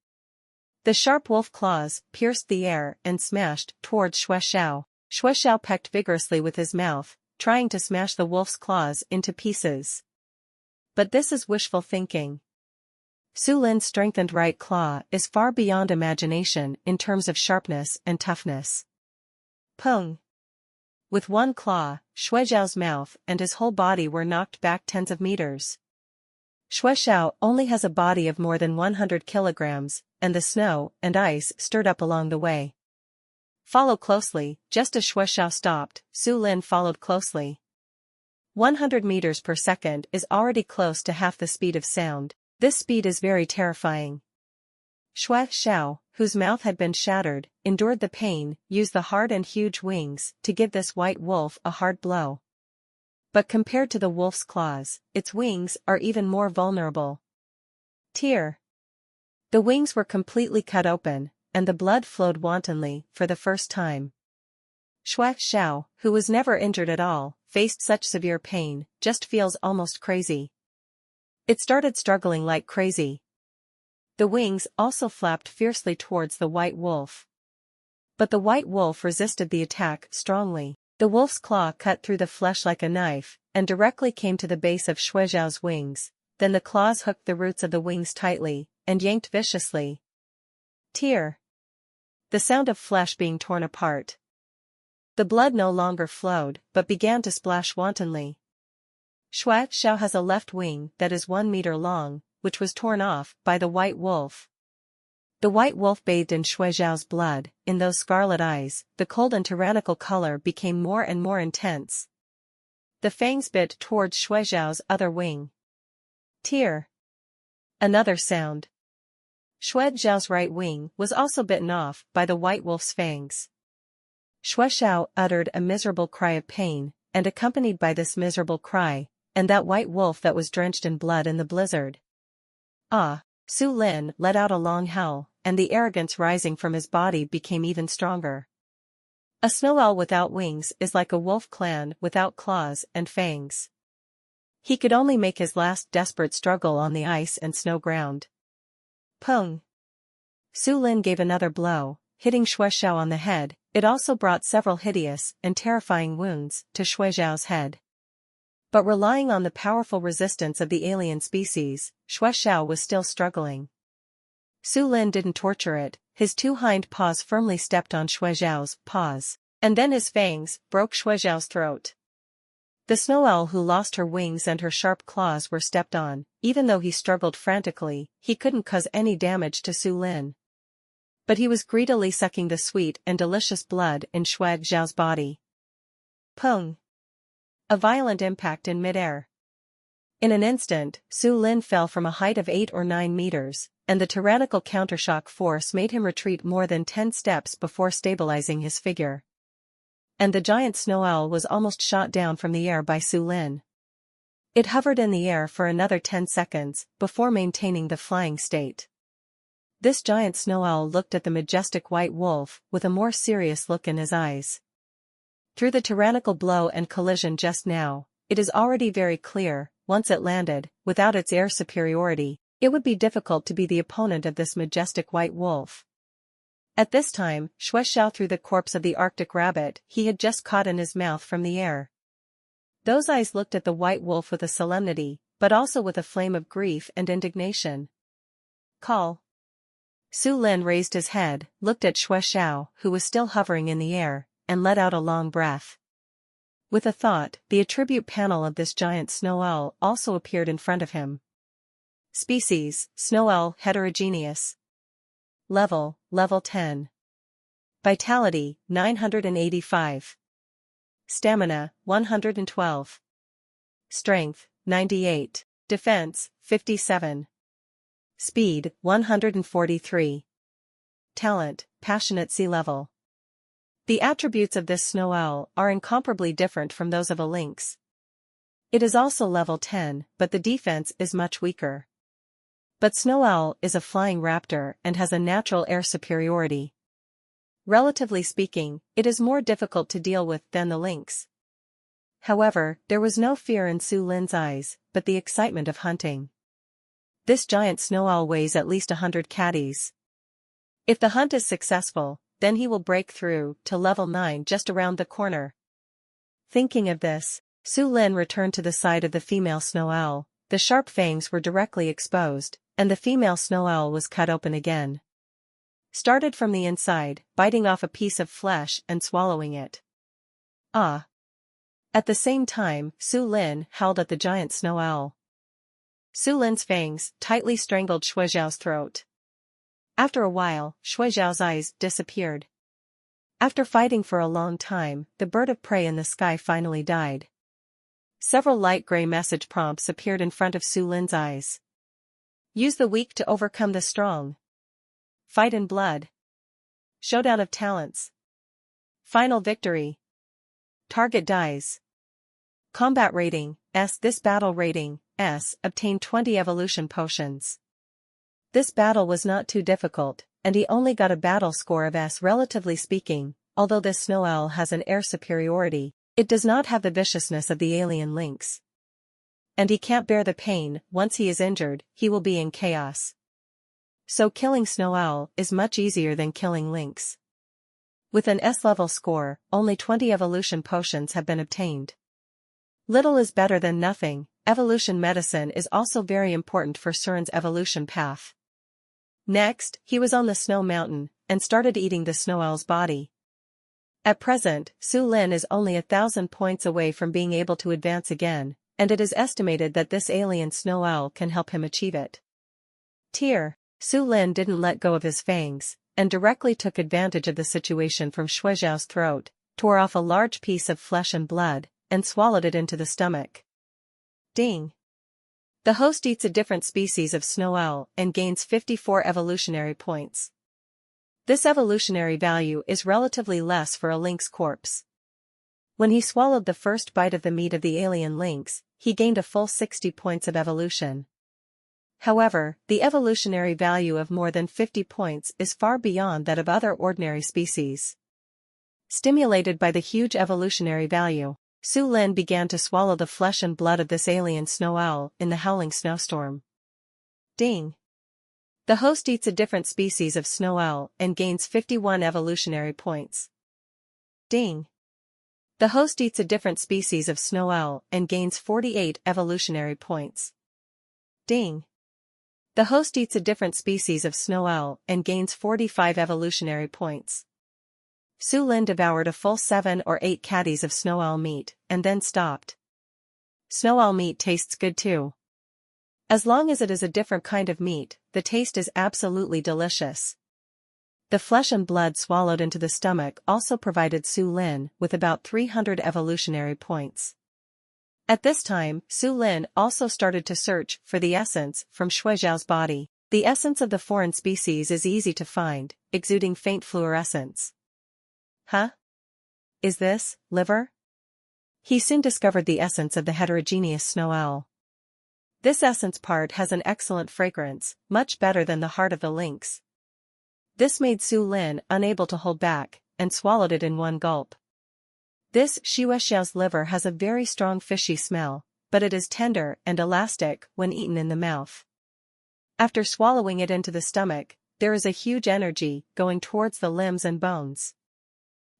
The sharp wolf claws pierced the air and smashed towards Shuijiao. Shuijiao pecked vigorously with his mouth, trying to smash the wolf's claws into pieces. But this is wishful thinking. Su Lin's strengthened right claw is far beyond imagination in terms of sharpness and toughness. Pung! With one claw, Shuijiao's mouth and his whole body were knocked back tens of meters. Shuijiao only has a body of more than 100 kilograms, and the snow and ice stirred up along the way. Follow closely. Just as Shuijiao stopped, Su Lin followed closely. 100 meters per second is already close to half the speed of sound. This speed is very terrifying. Shuijiao, whose mouth had been shattered, endured the pain, used the hard and huge wings to give this white wolf a hard blow. But compared to the wolf's claws, its wings are even more vulnerable. Tear. The wings were completely cut open, and the blood flowed wantonly for the first time. Shuijiao, who was never injured at all, faced such severe pain, just feels almost crazy. It started struggling like crazy. The wings also flapped fiercely towards the white wolf. But the white wolf resisted the attack strongly. The wolf's claw cut through the flesh like a knife, and directly came to the base of Shuijiao's wings. Then the claws hooked the roots of the wings tightly, and yanked viciously. Tear. The sound of flesh being torn apart. The blood no longer flowed, but began to splash wantonly. Shuijiao has a left wing that is 1 meter long, which was torn off by the white wolf. The white wolf bathed in Shuijiao's blood. In those scarlet eyes, the cold and tyrannical color became more and more intense. The fangs bit towards Shuijiao's other wing. Tear. Another sound. Shuijiao's right wing was also bitten off by the white wolf's fangs. Shuijiao uttered a miserable cry of pain, and accompanied by this miserable cry, and that white wolf that was drenched in blood in the blizzard. Ah! Su Lin let out a long howl, and the arrogance rising from his body became even stronger. A snow owl without wings is like a wolf clan without claws and fangs. He could only make his last desperate struggle on the ice and snow ground. Pung! Su Lin gave another blow, hitting Shuijiao on the head. It also brought several hideous and terrifying wounds to Shuijiao's head. But relying on the powerful resistance of the alien species, Shuijiao was still struggling. Su Lin didn't torture it. His two hind paws firmly stepped on Shuijiao's paws, and then his fangs broke Shuijiao's throat. The snow owl who lost her wings and her sharp claws were stepped on. Even though he struggled frantically, he couldn't cause any damage to Su Lin. But he was greedily sucking the sweet and delicious blood in Shuijiao's body. Pung! A violent impact in midair. In an instant, Su Lin fell from a height of 8 or 9 meters, and the tyrannical countershock force made him retreat more than 10 steps before stabilizing his figure. And the giant snow owl was almost shot down from the air by Su Lin. It hovered in the air for another 10 seconds, before maintaining the flying state. This giant snow owl looked at the majestic white wolf with a more serious look in his eyes. Through the tyrannical blow and collision just now, it is already very clear, once it landed, without its air superiority, it would be difficult to be the opponent of this majestic white wolf. At this time, Shuijiao threw the corpse of the Arctic rabbit he had just caught in his mouth from the air. Those eyes looked at the white wolf with a solemnity, but also with a flame of grief and indignation. Call. Su Lin raised his head, looked at Shuijiao, who was still hovering in the air, and let out a long breath. With a thought, the attribute panel of this giant snow owl also appeared in front of him. Species, snow owl heterogeneous. Level 10. Vitality, 985. Stamina, 112. Strength, 98. Defense, 57. Speed, 143. Talent, passionate sea level. The attributes of this snow owl are incomparably different from those of a lynx. It is also level 10, but the defense is much weaker. But snow owl is a flying raptor and has a natural air superiority. Relatively speaking, it is more difficult to deal with than the lynx. However, there was no fear in Su Lin's eyes, but the excitement of hunting. This giant snow owl weighs at least 100 catties. If the hunt is successful, then he will break through to level 9 just around the corner. Thinking of this, Su Lin returned to the side of the female snow owl. The sharp fangs were directly exposed, and the female snow owl was cut open again. Started from the inside, biting off a piece of flesh and swallowing it. Ah! At the same time, Su Lin howled at the giant snow owl. Su Lin's fangs tightly strangled Shuizhao's throat. After a while, Shuizhao's eyes disappeared. After fighting for a long time, the bird of prey in the sky finally died. Several light gray message prompts appeared in front of Su Lin's eyes. Use the weak to overcome the strong. Fight in blood. Showdown of talents. Final victory. Target dies. Combat rating, S. This battle rating, S. Obtained 20 evolution potions. This battle was not too difficult, and he only got a battle score of S. Relatively speaking, although this snow owl has an air superiority, it does not have the viciousness of the alien lynx. And he can't bear the pain. Once he is injured, he will be in chaos. So killing snow owl is much easier than killing lynx. With an S-level score, only 20 evolution potions have been obtained. Little is better than nothing. Evolution medicine is also very important for Surin's evolution path. Next, he was on the snow mountain, and started eating the snow owl's body. At present, Su Lin is only 1,000 points away from being able to advance again, and it is estimated that this alien snow owl can help him achieve it. Tear. Su Lin didn't let go of his fangs, and directly took advantage of the situation from Shuizhao's throat, tore off a large piece of flesh and blood, and swallowed it into the stomach. Ding! The host eats a different species of snow owl and gains 54 evolutionary points. This evolutionary value is relatively less for a lynx corpse. When he swallowed the first bite of the meat of the alien lynx, he gained a full 60 points of evolution. However, the evolutionary value of more than 50 points is far beyond that of other ordinary species. Stimulated by the huge evolutionary value, Su Lin began to swallow the flesh and blood of this alien snow owl in the howling snowstorm. Ding! The host eats a different species of snow owl and gains 51 evolutionary points. Ding! The host eats a different species of snow owl and gains 48 evolutionary points. Ding! The host eats a different species of snow owl and gains 45 evolutionary points. Su Lin devoured a full 7 or 8 catties of snow owl meat, and then stopped. Snow owl meat tastes good too. As long as it is a different kind of meat, the taste is absolutely delicious. The flesh and blood swallowed into the stomach also provided Su Lin with about 300 evolutionary points. At this time, Su Lin also started to search for the essence from Shuizhao's body. The essence of the foreign species is easy to find, exuding faint fluorescence. Huh? Is this liver? He soon discovered the essence of the heterogeneous snow owl. This essence part has an excellent fragrance, much better than the heart of the lynx. This made Su Lin unable to hold back, and swallowed it in one gulp. This Shuizhao's liver has a very strong fishy smell, but it is tender and elastic when eaten in the mouth. After swallowing it into the stomach, there is a huge energy going towards the limbs and bones.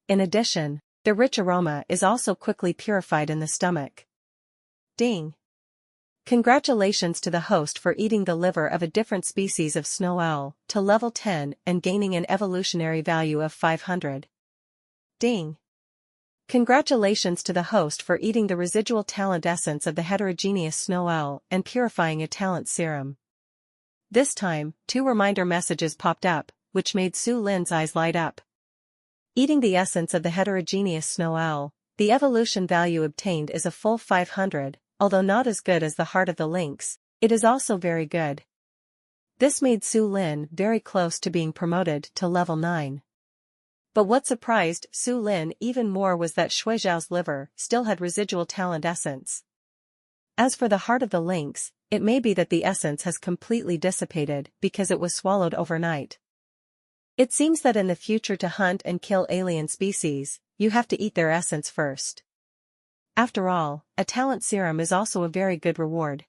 In addition, the rich aroma is also quickly purified in the stomach. Ding! Congratulations to the host for eating the liver of a different species of snow owl to level 10 and gaining an evolutionary value of 500. Ding! Congratulations to the host for eating the residual talent essence of the heterogeneous snow owl and purifying a talent serum. This time, 2 reminder messages popped up, which made Su Lin's eyes light up. Eating the essence of the heterogeneous snow owl, the evolution value obtained is a full 500, although not as good as the heart of the lynx, it is also very good. This made Su Lin very close to being promoted to level 9. But what surprised Su Lin even more was that Shuizhao's liver still had residual talent essence. As for the heart of the lynx, it may be that the essence has completely dissipated because it was swallowed overnight. It seems that in the future, to hunt and kill alien species, you have to eat their essence first. After all, a talent serum is also a very good reward.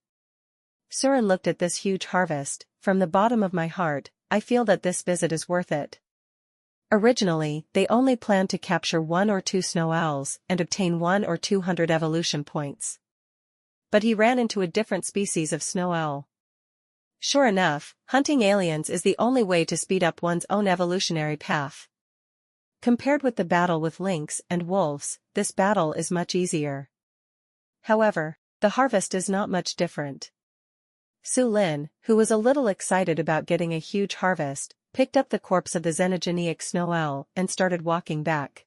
Surin looked at this huge harvest. From the bottom of my heart, I feel that this visit is worth it. Originally, they only planned to capture 1 or 2 snow owls and obtain 1 or 200 evolution points. But he ran into a different species of snow owl. Sure enough, hunting aliens is the only way to speed up one's own evolutionary path. Compared with the battle with lynx and wolves, this battle is much easier. However, the harvest is not much different. Su Lin, who was a little excited about getting a huge harvest, picked up the corpse of the xenogenic snow owl and started walking back.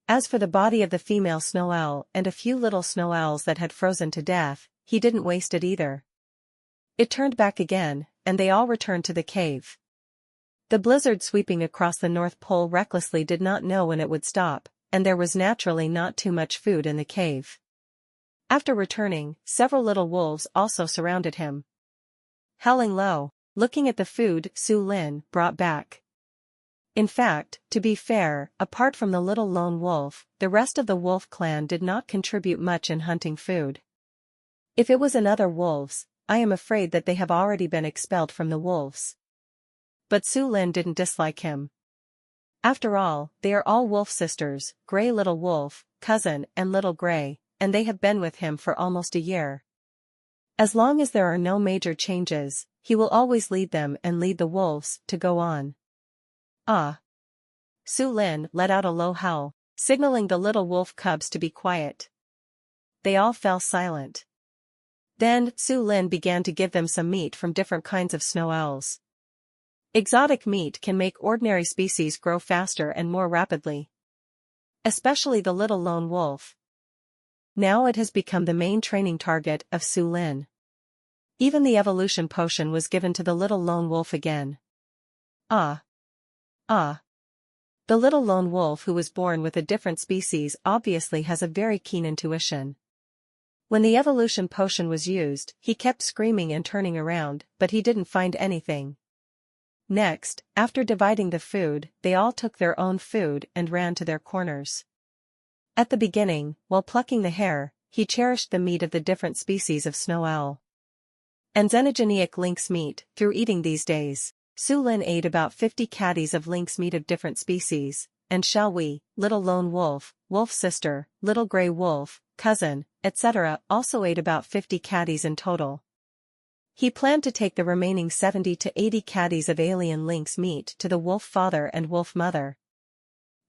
As for the body of the female snow owl and a few little snow owls that had frozen to death, he didn't waste it either. It turned back again, and they all returned to the cave. The blizzard sweeping across the North Pole recklessly did not know when it would stop, and there was naturally not too much food in the cave. After returning, several little wolves also surrounded him. Howling low, looking at the food Su Lin brought back. In fact, to be fair, apart from the little lone wolf, the rest of the wolf clan did not contribute much in hunting food. If it was another wolves, I am afraid that they have already been expelled from the wolves. But Su Lin didn't dislike him. After all, they are all wolf sisters, Gray Little Wolf, Cousin and Little Gray, and they have been with him for almost a year. As long as there are no major changes, he will always lead them and lead the wolves to go on. Ah! Su Lin let out a low howl, signaling the little wolf cubs to be quiet. They all fell silent. Then Su Lin began to give them some meat from different kinds of snow owls. Exotic meat can make ordinary species grow faster and more rapidly. Especially the little lone wolf. Now it has become the main training target of Su Lin. Even the evolution potion was given to the little lone wolf again. Ah! Ah! The little lone wolf who was born with a different species obviously has a very keen intuition. When the evolution potion was used, he kept screaming and turning around, but he didn't find anything. Next, after dividing the food, they all took their own food and ran to their corners. At the beginning, while plucking the hair, he cherished the meat of the different species of snow owl and xenogenic lynx meat. Through eating these days, Su Lin ate about 50 caddies of lynx meat of different species, and shall we, little lone wolf, wolf sister, little gray wolf, cousin, etc. also ate about 50 caddies in total. He planned to take the remaining 70 to 80 caddies of alien lynx meat to the wolf father and wolf mother.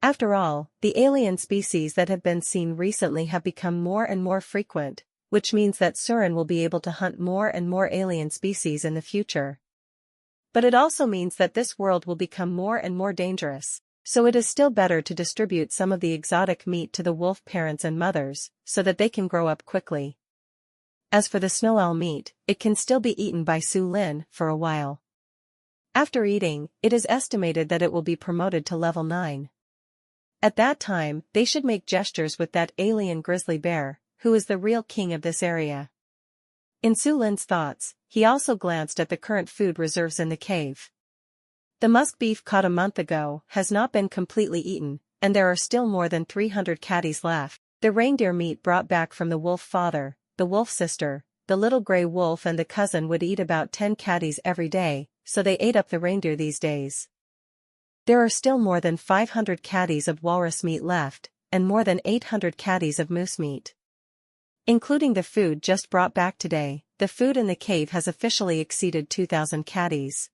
After all, the alien species that have been seen recently have become more and more frequent, which means that Surin will be able to hunt more and more alien species in the future. But it also means that this world will become more and more dangerous, so it is still better to distribute some of the exotic meat to the wolf parents and mothers, so that they can grow up quickly. As for the snow owl meat, it can still be eaten by Su Lin for a while. After eating, it is estimated that it will be promoted to level 9. At that time, they should make gestures with that alien grizzly bear, who is the real king of this area. In Su Lin's thoughts, he also glanced at the current food reserves in the cave. The musk beef caught a month ago has not been completely eaten, and there are still more than 300 caddies left. The reindeer meat brought back from the wolf father, the wolf sister, the little gray wolf and the cousin would eat about 10 caddies every day, so they ate up the reindeer these days. There are still more than 500 caddies of walrus meat left, and more than 800 caddies of moose meat. Including the food just brought back today, the food in the cave has officially exceeded 2,000 caddies.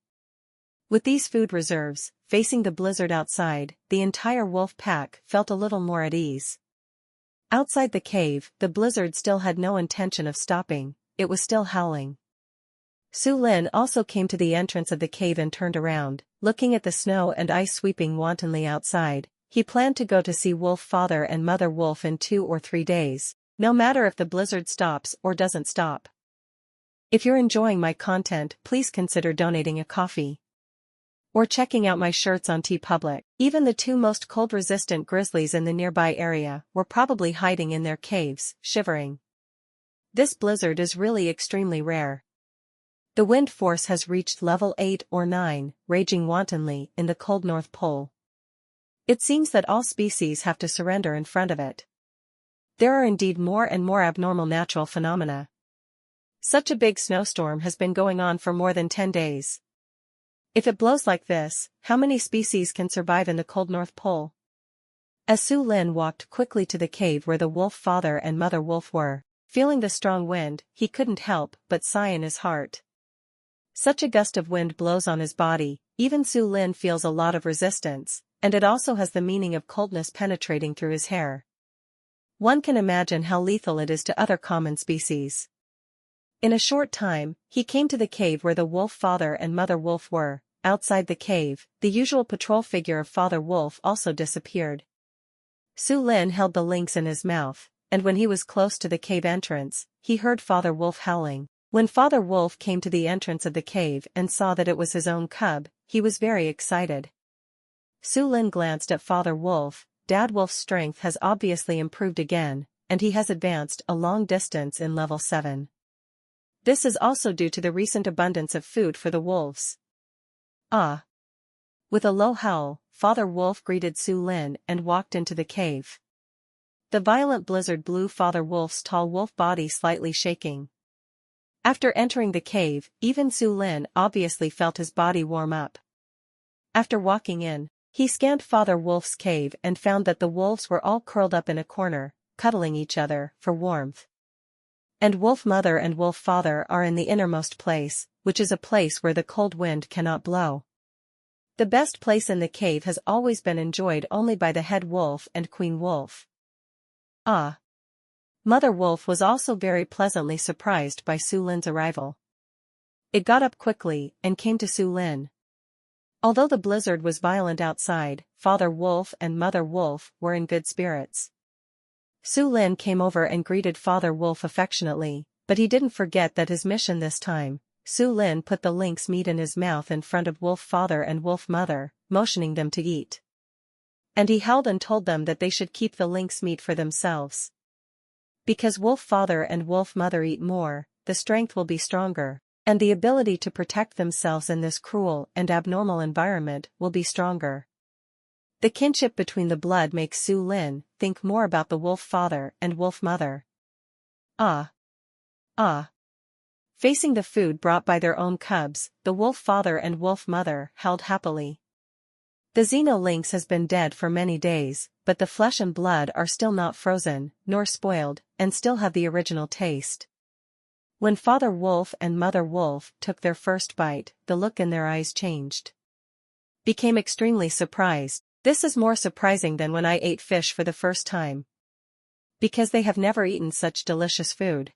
With these food reserves, facing the blizzard outside, the entire wolf pack felt a little more at ease. Outside the cave, the blizzard still had no intention of stopping, it was still howling. Su Lin also came to the entrance of the cave and turned around, looking at the snow and ice sweeping wantonly outside. He planned to go to see wolf father and mother wolf in 2 or 3 days, no matter if the blizzard stops or doesn't stop. If you're enjoying my content, please consider donating a coffee or checking out my shirts on TeePublic. Even the two most cold-resistant grizzlies in the nearby area were probably hiding in their caves, shivering. This blizzard is really extremely rare. The wind force has reached level 8 or 9, raging wantonly in the cold North Pole. It seems that all species have to surrender in front of it. There are indeed more and more abnormal natural phenomena. Such a big snowstorm has been going on for more than 10 days. If it blows like this, how many species can survive in the cold North Pole? As Su Lin walked quickly to the cave where the wolf father and mother wolf were, feeling the strong wind, he couldn't help but sigh in his heart. Such a gust of wind blows on his body, even Su Lin feels a lot of resistance, and it also has the meaning of coldness penetrating through his hair. One can imagine how lethal it is to other common species. In a short time, he came to the cave where the wolf father and mother wolf were. Outside the cave, the usual patrol figure of Father Wolf also disappeared. Su Lin held the lynx in his mouth, and when he was close to the cave entrance, he heard Father Wolf howling. When Father Wolf came to the entrance of the cave and saw that it was his own cub, he was very excited. Su Lin glanced at Father Wolf. Dad Wolf's strength has obviously improved again, and he has advanced a long distance in level 7. This is also due to the recent abundance of food for the wolves. Ah! With a low howl, Father Wolf greeted Su Lin and walked into the cave. The violent blizzard blew Father Wolf's tall wolf body slightly shaking. After entering the cave, even Su Lin obviously felt his body warm up. After walking in, he scanned Father Wolf's cave and found that the wolves were all curled up in a corner, cuddling each other for warmth. And Wolf Mother and Wolf Father are in the innermost place, which is a place where the cold wind cannot blow. The best place in the cave has always been enjoyed only by the head wolf and Queen Wolf. Ah! Mother Wolf was also very pleasantly surprised by Su Lin's arrival. It got up quickly and came to Su Lin. Although the blizzard was violent outside, Father Wolf and Mother Wolf were in good spirits. Su Lin came over and greeted Father Wolf affectionately, but he didn't forget that his mission this time. Su Lin put the lynx meat in his mouth in front of Wolf Father and Wolf Mother, motioning them to eat. And he held and told them that they should keep the lynx meat for themselves. Because Wolf Father and Wolf Mother eat more, the strength will be stronger, and the ability to protect themselves in this cruel and abnormal environment will be stronger. The kinship between the blood makes Su Lin think more about the Wolf Father and Wolf Mother. Ah! Ah! Facing the food brought by their own cubs, the Wolf Father and Wolf Mother howled happily. The Xeno lynx has been dead for many days, but the flesh and blood are still not frozen, nor spoiled, and still have the original taste. When Father Wolf and Mother Wolf took their first bite, the look in their eyes changed. Became extremely surprised. This is more surprising than when I ate fish for the first time. Because they have never eaten such delicious food.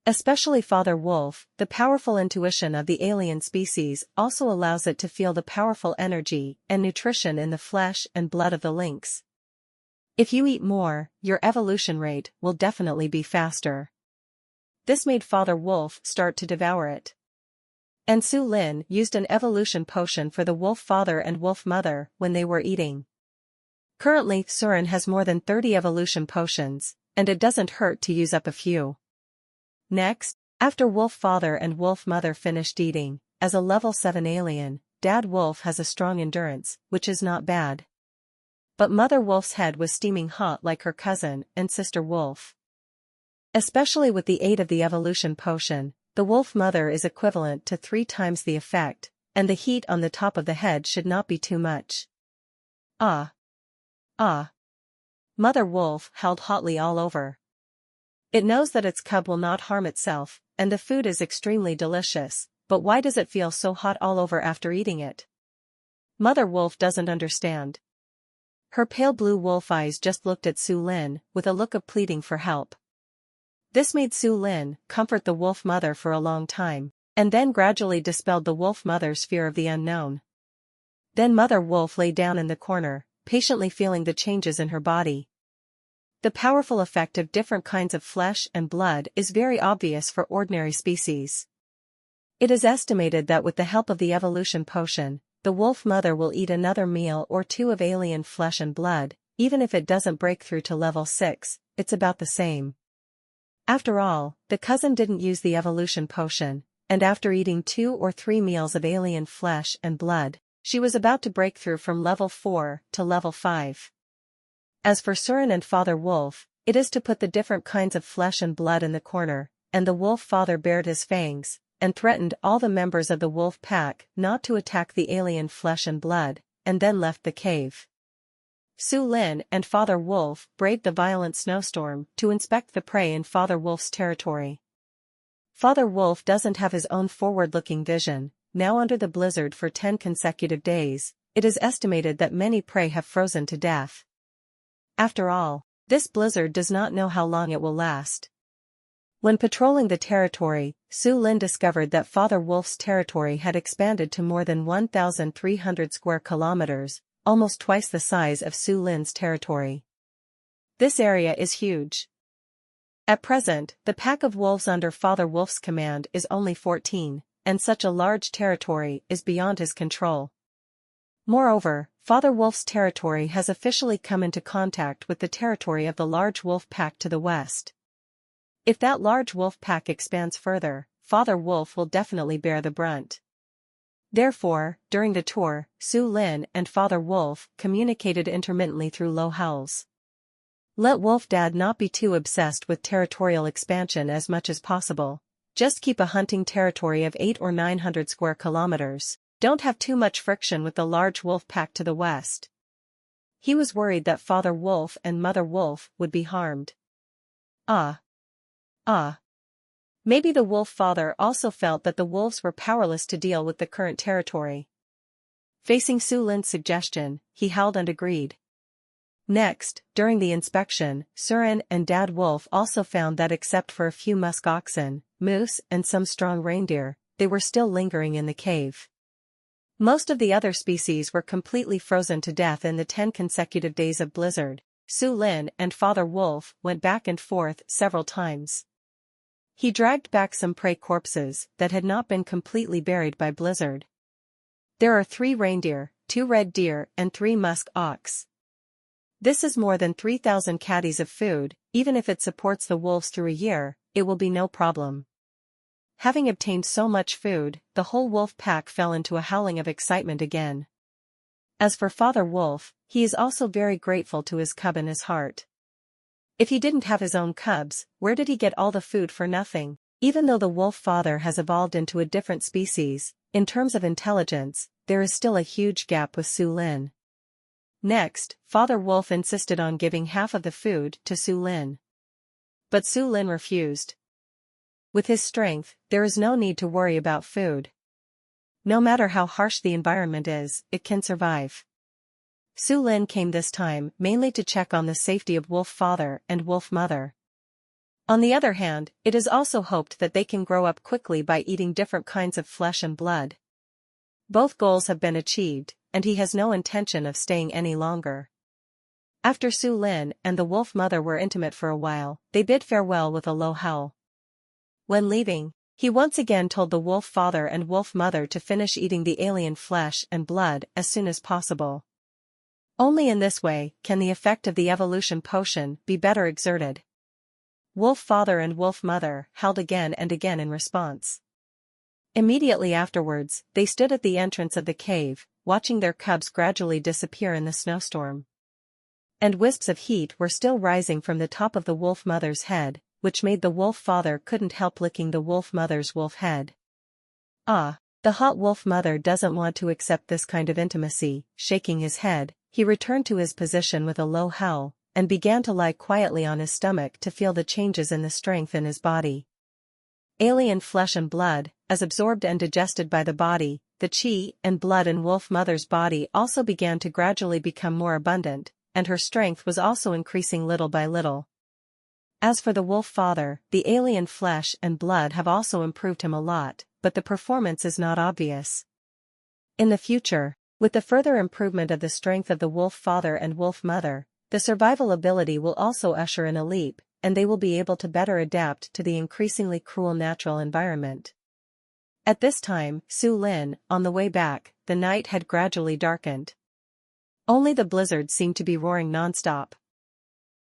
Especially Father Wolf, the powerful intuition of the alien species also allows it to feel the powerful energy and nutrition in the flesh and blood of the lynx. If you eat more, your evolution rate will definitely be faster. This made Father Wolf start to devour it. And Su Lin used an evolution potion for the Wolf Father and Wolf Mother when they were eating. Currently, Surin has more than 30 evolution potions, and it doesn't hurt to use up a few. Next, after Wolf Father and Wolf Mother finished eating, as a level 7 alien, Dad Wolf has a strong endurance, which is not bad. But Mother Wolf's head was steaming hot like her cousin and sister Wolf. Especially with the aid of the evolution potion, the Wolf Mother is equivalent to 3 times the effect, and the heat on the top of the head should not be too much. Ah! Ah! Mother Wolf howled hotly all over. It knows that its cub will not harm itself, and the food is extremely delicious, but why does it feel so hot all over after eating it? Mother Wolf doesn't understand. Her pale blue wolf eyes just looked at Su Lin with a look of pleading for help. This made Su Lin comfort the Wolf Mother for a long time, and then gradually dispelled the Wolf Mother's fear of the unknown. Then Mother Wolf lay down in the corner, patiently feeling the changes in her body. The powerful effect of different kinds of flesh and blood is very obvious for ordinary species. It is estimated that with the help of the evolution potion, the wolf mother will eat another meal or two of alien flesh and blood. Even if it doesn't break through to level 6, it's about the same. After all, the cousin didn't use the evolution potion, and after eating 2 or 3 meals of alien flesh and blood, she was about to break through from level 4 to level 5. As for Surin and Father Wolf, it is to put the different kinds of flesh and blood in the corner, and the wolf father bared his fangs, and threatened all the members of the wolf pack not to attack the alien flesh and blood, and then left the cave. Su Lin and Father Wolf braved the violent snowstorm to inspect the prey in Father Wolf's territory. Father Wolf doesn't have his own forward-looking vision. Now under the blizzard for 10 consecutive days, it is estimated that many prey have frozen to death. After all, this blizzard does not know how long it will last. When patrolling the territory, Su Lin discovered that Father Wolf's territory had expanded to more than 1,300 square kilometers, almost twice the size of Su Lin's territory. This area is huge. At present, the pack of wolves under Father Wolf's command is only 14, and such a large territory is beyond his control. Moreover, Father Wolf's territory has officially come into contact with the territory of the large wolf pack to the west. If that large wolf pack expands further, Father Wolf will definitely bear the brunt. Therefore, during the tour, Su Lin and Father Wolf communicated intermittently through low howls. Let Wolf Dad not be too obsessed with territorial expansion as much as possible. Just keep a hunting territory of 800 or 900 square kilometers. Don't have too much friction with the large wolf pack to the west. He was worried that Father Wolf and Mother Wolf would be harmed. Maybe the wolf father also felt that the wolves were powerless to deal with the current territory. Facing Su Lin's suggestion, he howled and agreed. Next, during the inspection, Surin and Dad Wolf also found that except for a few musk oxen, moose and some strong reindeer, they were still lingering in the cave. Most of the other species were completely frozen to death in the 10 consecutive days of blizzard. Su Lin and Father Wolf went back and forth several times. He dragged back some prey corpses that had not been completely buried by blizzard. There are 3 reindeer, 2 red deer and 3 musk ox. This is more than 3,000 caddies of food. Even if it supports the wolves through a year, it will be no problem. Having obtained so much food, the whole wolf pack fell into a howling of excitement again. As for Father Wolf, he is also very grateful to his cub in his heart. If he didn't have his own cubs, where did he get all the food for nothing? Even though the wolf father has evolved into a different species, in terms of intelligence, there is still a huge gap with Su Lin. Next, Father Wolf insisted on giving half of the food to Su Lin. But Su Lin refused. With his strength, there is no need to worry about food. No matter how harsh the environment is, it can survive. Su Lin came this time mainly to check on the safety of Wolf Father and Wolf Mother. On the other hand, it is also hoped that they can grow up quickly by eating different kinds of flesh and blood. Both goals have been achieved, and he has no intention of staying any longer. After Su Lin and the Wolf Mother were intimate for a while, they bid farewell with a low howl. When leaving, he once again told the Wolf Father and Wolf Mother to finish eating the alien flesh and blood as soon as possible. Only in this way can the effect of the evolution potion be better exerted. Wolf Father and Wolf Mother howled again and again in response. Immediately afterwards, they stood at the entrance of the cave, watching their cubs gradually disappear in the snowstorm. And wisps of heat were still rising from the top of the Wolf Mother's head, which made the Wolf Father couldn't help licking the Wolf Mother's wolf head. The hot Wolf Mother doesn't want to accept this kind of intimacy. Shaking his head, he returned to his position with a low howl, and began to lie quietly on his stomach to feel the changes in the strength in his body. Alien flesh and blood, as absorbed and digested by the body, the chi and blood in Wolf Mother's body also began to gradually become more abundant, and her strength was also increasing little by little. As for the Wolf Father, the alien flesh and blood have also improved him a lot, but the performance is not obvious. In the future, with the further improvement of the strength of the Wolf Father and Wolf Mother, the survival ability will also usher in a leap, and they will be able to better adapt to the increasingly cruel natural environment. At this time, Su Lin, on the way back, the night had gradually darkened. Only the blizzard seemed to be roaring nonstop.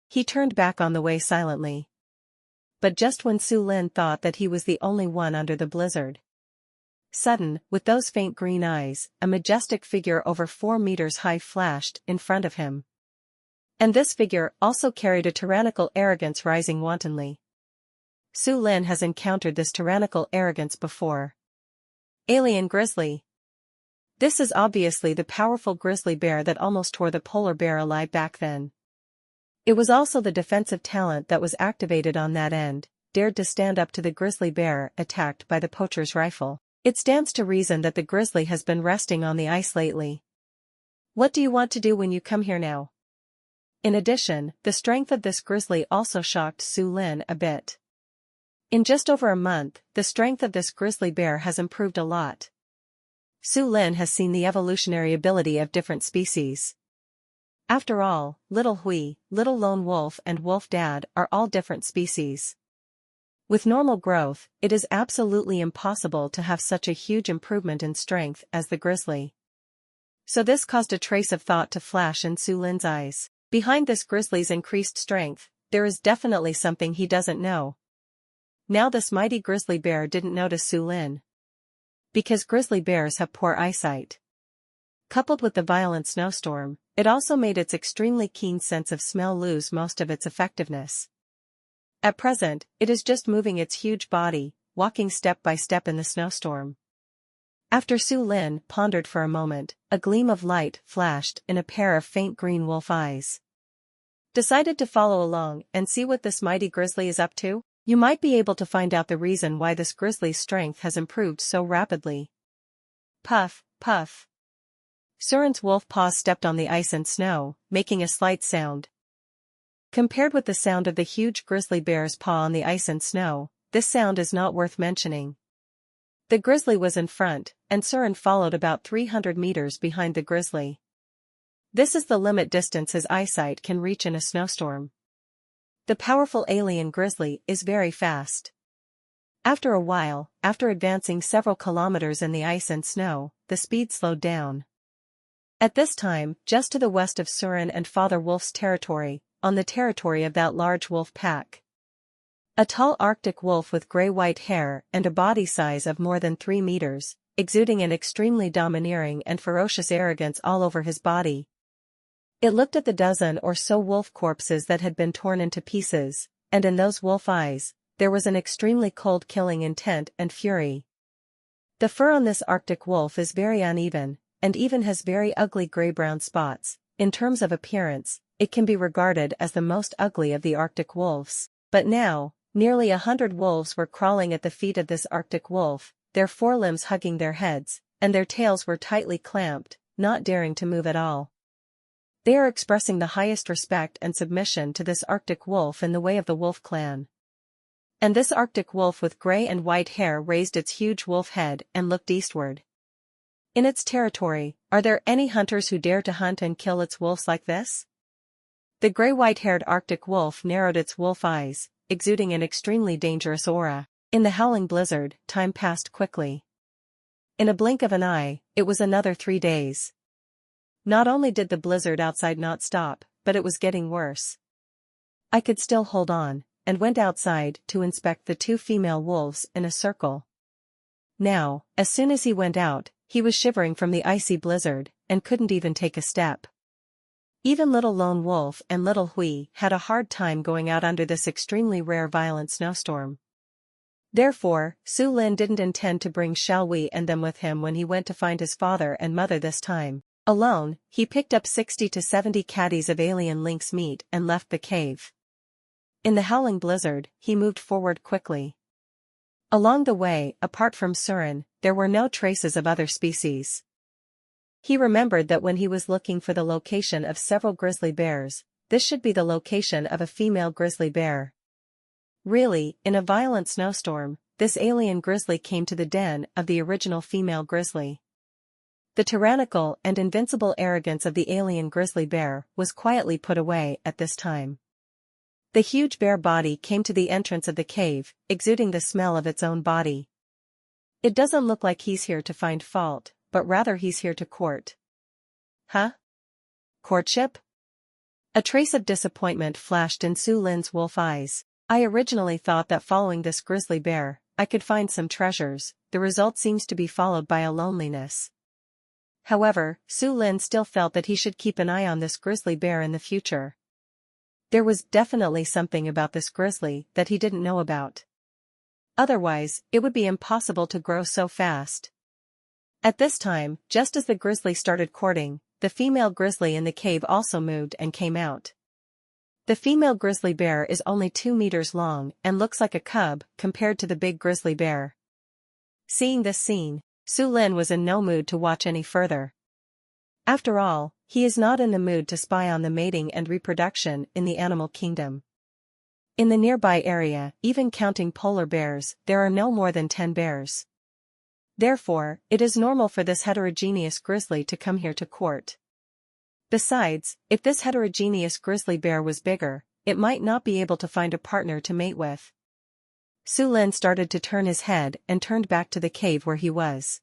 He turned back on the way silently. But just when Su Lin thought that he was the only one under the blizzard, sudden, with those faint green eyes, a majestic figure over 4 meters high flashed in front of him. And this figure also carried a tyrannical arrogance rising wantonly. Su Lin has encountered this tyrannical arrogance before. Alien grizzly. This is obviously the powerful grizzly bear that almost tore the polar bear alive back then. It was also the defensive talent that was activated on that end, dared to stand up to the grizzly bear attacked by the poacher's rifle. It stands to reason that the grizzly has been resting on the ice lately. What do you want to do when you come here now? In addition, the strength of this grizzly also shocked Su Lin a bit. In just over a month, the strength of this grizzly bear has improved a lot. Su Lin has seen the evolutionary ability of different species. After all, Little Hui, Little Lone Wolf and Wolf Dad are all different species. With normal growth, it is absolutely impossible to have such a huge improvement in strength as the grizzly. So this caused a trace of thought to flash in Su Lin's eyes. Behind this grizzly's increased strength, there is definitely something he doesn't know. Now this mighty grizzly bear didn't notice Su Lin. Because grizzly bears have poor eyesight. Coupled with the violent snowstorm, it also made its extremely keen sense of smell lose most of its effectiveness. At present, it is just moving its huge body, walking step by step in the snowstorm. After Su Lin pondered for a moment, a gleam of light flashed in a pair of faint green wolf eyes. Decided to follow along and see what this mighty grizzly is up to? You might be able to find out the reason why this grizzly's strength has improved so rapidly. Puff, puff. Surin's wolf paws stepped on the ice and snow, making a slight sound. Compared with the sound of the huge grizzly bear's paw on the ice and snow, this sound is not worth mentioning. The grizzly was in front, and Surin followed about 300 meters behind the grizzly. This is the limit distance his eyesight can reach in a snowstorm. The powerful alien grizzly is very fast. After a while, after advancing several kilometers in the ice and snow, the speed slowed down. At this time, just to the west of Surin and Father Wolf's territory, on the territory of that large wolf pack, a tall Arctic wolf with gray-white hair and a body size of more than 3 meters, exuding an extremely domineering and ferocious arrogance all over his body. It looked at the dozen or so wolf corpses that had been torn into pieces, and in those wolf eyes, there was an extremely cold killing intent and fury. The fur on this Arctic wolf is very uneven, and even has very ugly gray-brown spots. In terms of appearance, it can be regarded as the most ugly of the Arctic wolves. But now, nearly 100 wolves were crawling at the feet of this Arctic wolf, their forelimbs hugging their heads, and their tails were tightly clamped, not daring to move at all. They are expressing the highest respect and submission to this Arctic wolf in the way of the wolf clan. And this Arctic wolf with gray and white hair raised its huge wolf head and looked eastward. In its territory, are there any hunters who dare to hunt and kill its wolves like this? The gray-white-haired Arctic wolf narrowed its wolf eyes, exuding an extremely dangerous aura. In the howling blizzard, time passed quickly. In a blink of an eye, it was another 3 days. Not only did the blizzard outside not stop, but it was getting worse. I could still hold on, and went outside to inspect the 2 female wolves in a circle. Now, as soon as he went out, he was shivering from the icy blizzard, and couldn't even take a step. Even Little Lone Wolf and Little Hui had a hard time going out under this extremely rare violent snowstorm. Therefore, Su Lin didn't intend to bring Xiao Wei and them with him when he went to find his father and mother this time. Alone, he picked up 60 to 70 caddies of alien lynx meat and left the cave. In the howling blizzard, he moved forward quickly. Along the way, apart from Surin, there were no traces of other species. He remembered that when he was looking for the location of several grizzly bears, this should be the location of a female grizzly bear. Really, in a violent snowstorm, this alien grizzly came to the den of the original female grizzly. The tyrannical and invincible arrogance of the alien grizzly bear was quietly put away at this time. The huge bear body came to the entrance of the cave, exuding the smell of its own body. It doesn't look like he's here to find fault, but rather he's here to court. Huh? Courtship? A trace of disappointment flashed in Su Lin's wolf eyes. I originally thought that following this grizzly bear, I could find some treasures. The result seems to be followed by a loneliness. However, Su Lin still felt that he should keep an eye on this grizzly bear in the future. There was definitely something about this grizzly that he didn't know about. Otherwise, it would be impossible to grow so fast. At this time, just as the grizzly started courting, the female grizzly in the cave also moved and came out. The female grizzly bear is only 2 meters long and looks like a cub compared to the big grizzly bear. Seeing this scene, Su Lin was in no mood to watch any further. After all, he is not in the mood to spy on the mating and reproduction in the animal kingdom. In the nearby area, even counting polar bears, there are no more than 10 bears. Therefore, it is normal for this heterogeneous grizzly to come here to court. Besides, if this heterogeneous grizzly bear was bigger, it might not be able to find a partner to mate with. Su Lin started to turn his head and turned back to the cave where he was.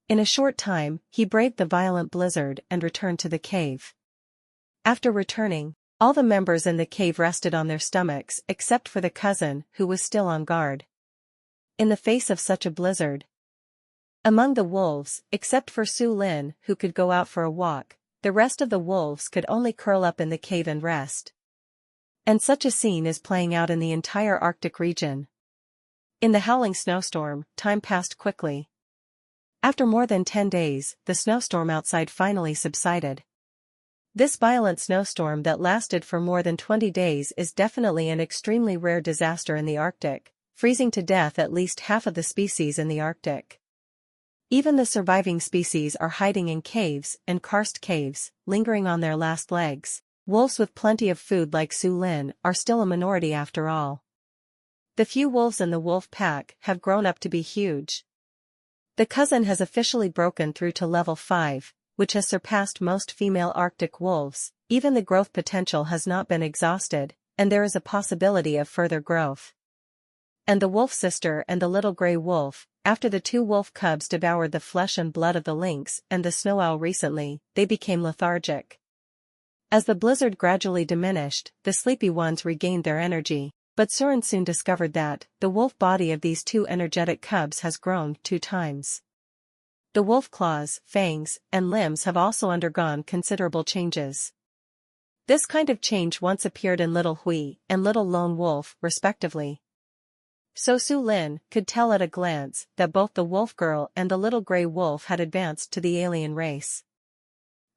In a short time, he braved the violent blizzard and returned to the cave. After returning, all the members in the cave rested on their stomachs except for the cousin, who was still on guard. In the face of such a blizzard, among the wolves, except for Su Lin, who could go out for a walk, the rest of the wolves could only curl up in the cave and rest. And such a scene is playing out in the entire Arctic region. In the howling snowstorm, time passed quickly. After more than 10 days, the snowstorm outside finally subsided. This violent snowstorm that lasted for more than 20 days is definitely an extremely rare disaster in the Arctic, freezing to death at least half of the species in the Arctic. Even the surviving species are hiding in caves and karst caves, lingering on their last legs. Wolves with plenty of food like Su Lin are still a minority after all. The few wolves in the wolf pack have grown up to be huge. The cousin has officially broken through to level 5, which has surpassed most female Arctic wolves. Even the growth potential has not been exhausted, and there is a possibility of further growth. And the wolf sister and the little gray wolf, after the 2 wolf cubs devoured the flesh and blood of the lynx and the snow owl recently, they became lethargic. As the blizzard gradually diminished, the sleepy ones regained their energy, but Surin soon discovered that the wolf body of these 2 energetic cubs has grown 2 times. The wolf claws, fangs, and limbs have also undergone considerable changes. This kind of change once appeared in Little Hui and Little Lone Wolf, respectively. So Su Lin could tell at a glance that both the wolf girl and the little gray wolf had advanced to the alien race.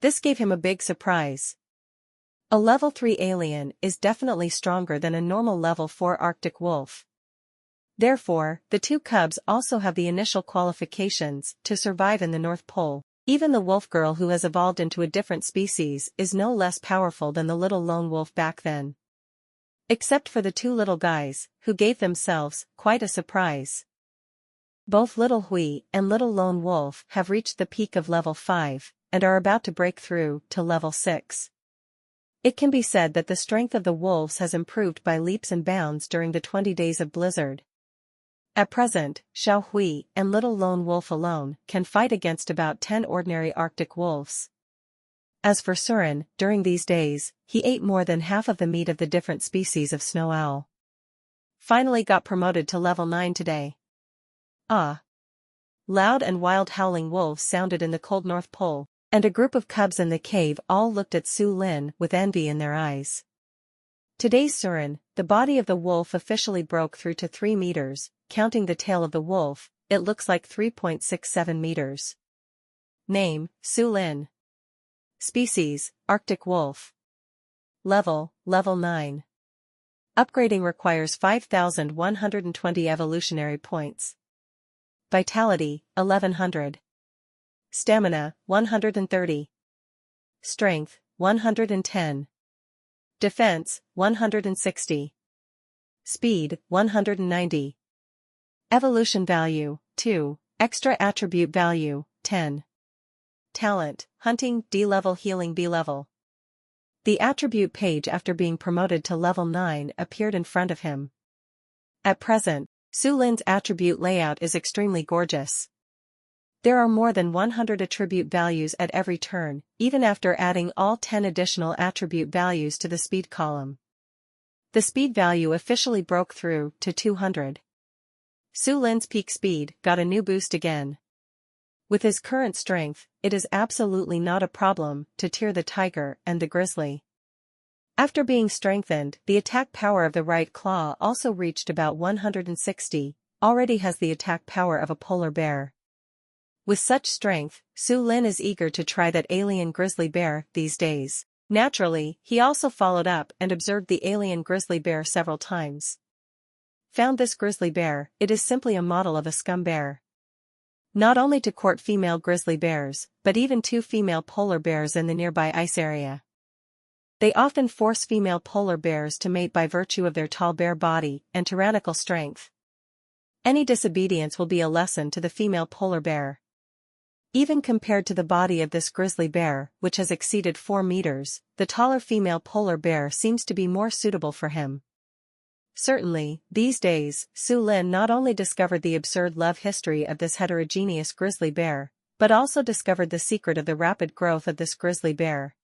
This gave him a big surprise. A level 3 alien is definitely stronger than a normal level 4 Arctic wolf. Therefore, the 2 cubs also have the initial qualifications to survive in the North Pole. Even the wolf girl who has evolved into a different species is no less powerful than the little lone wolf back then. Except for the 2 little guys, who gave themselves quite a surprise. Both Little Hui and Little Lone Wolf have reached the peak of level 5, and are about to break through to level 6. It can be said that the strength of the wolves has improved by leaps and bounds during the 20 days of blizzard. At present, Xiao Hui and Little Lone Wolf alone can fight against about 10 ordinary Arctic wolves. As for Surin, during these days, he ate more than half of the meat of the different species of snow owl. Finally got promoted to level 9 today. Ah! Loud and wild howling wolves sounded in the cold North Pole, and a group of cubs in the cave all looked at Su Lin with envy in their eyes. Today's Surin, the body of the wolf officially broke through to 3 meters, counting the tail of the wolf, it looks like 3.67 meters. Name, Su Lin. Species, Arctic wolf. Level 9. Upgrading requires 5,120 evolutionary points. Vitality, 1100. Stamina, 130. Strength, 110. Defense, 160. Speed, 190. Evolution value, 2. Extra attribute value, 10. talent, hunting, D-level, healing, B-level. The attribute page after being promoted to level 9 appeared in front of him. At present, Su Lin's attribute layout is extremely gorgeous. There are more than 100 attribute values at every turn, even after adding all 10 additional attribute values to the speed column. The speed value officially broke through to 200. Su Lin's peak speed got a new boost again. With his current strength, it is absolutely not a problem to tear the tiger and the grizzly. After being strengthened, the attack power of the right claw also reached about 160, already has the attack power of a polar bear. With such strength, Su Lin is eager to try that alien grizzly bear these days. Naturally, he also followed up and observed the alien grizzly bear several times. Found this grizzly bear, it is simply a model of a scum bear. Not only to court female grizzly bears, but even 2 female polar bears in the nearby ice area. They often force female polar bears to mate by virtue of their tall bear body and tyrannical strength. Any disobedience will be a lesson to the female polar bear. Even compared to the body of this grizzly bear, which has exceeded 4 meters, the taller female polar bear seems to be more suitable for him. Certainly, these days, Su Lin not only discovered the absurd love history of this heterogeneous grizzly bear, but also discovered the secret of the rapid growth of this grizzly bear.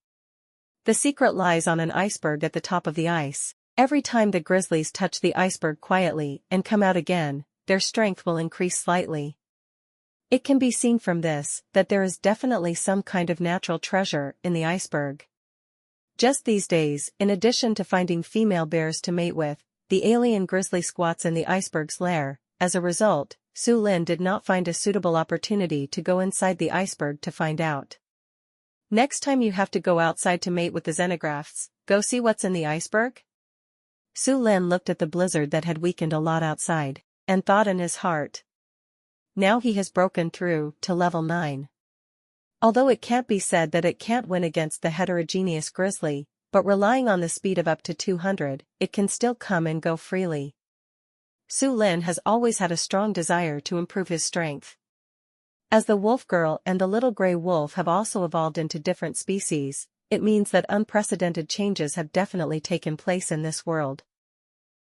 The secret lies on an iceberg at the top of the ice. Every time the grizzlies touch the iceberg quietly and come out again, their strength will increase slightly. It can be seen from this that there is definitely some kind of natural treasure in the iceberg. Just these days, in addition to finding female bears to mate with, the alien grizzly squats in the iceberg's lair. As a result, Su Lin did not find a suitable opportunity to go inside the iceberg to find out. Next time you have to go outside to mate with the xenographs, go see what's in the iceberg? Su Lin looked at the blizzard that had weakened a lot outside, and thought in his heart. Now he has broken through to level 9. Although it can't be said that it can't win against the heterogeneous grizzly, but relying on the speed of up to 200, it can still come and go freely. Su Lin has always had a strong desire to improve his strength. As the wolf girl and the little gray wolf have also evolved into different species, it means that unprecedented changes have definitely taken place in this world.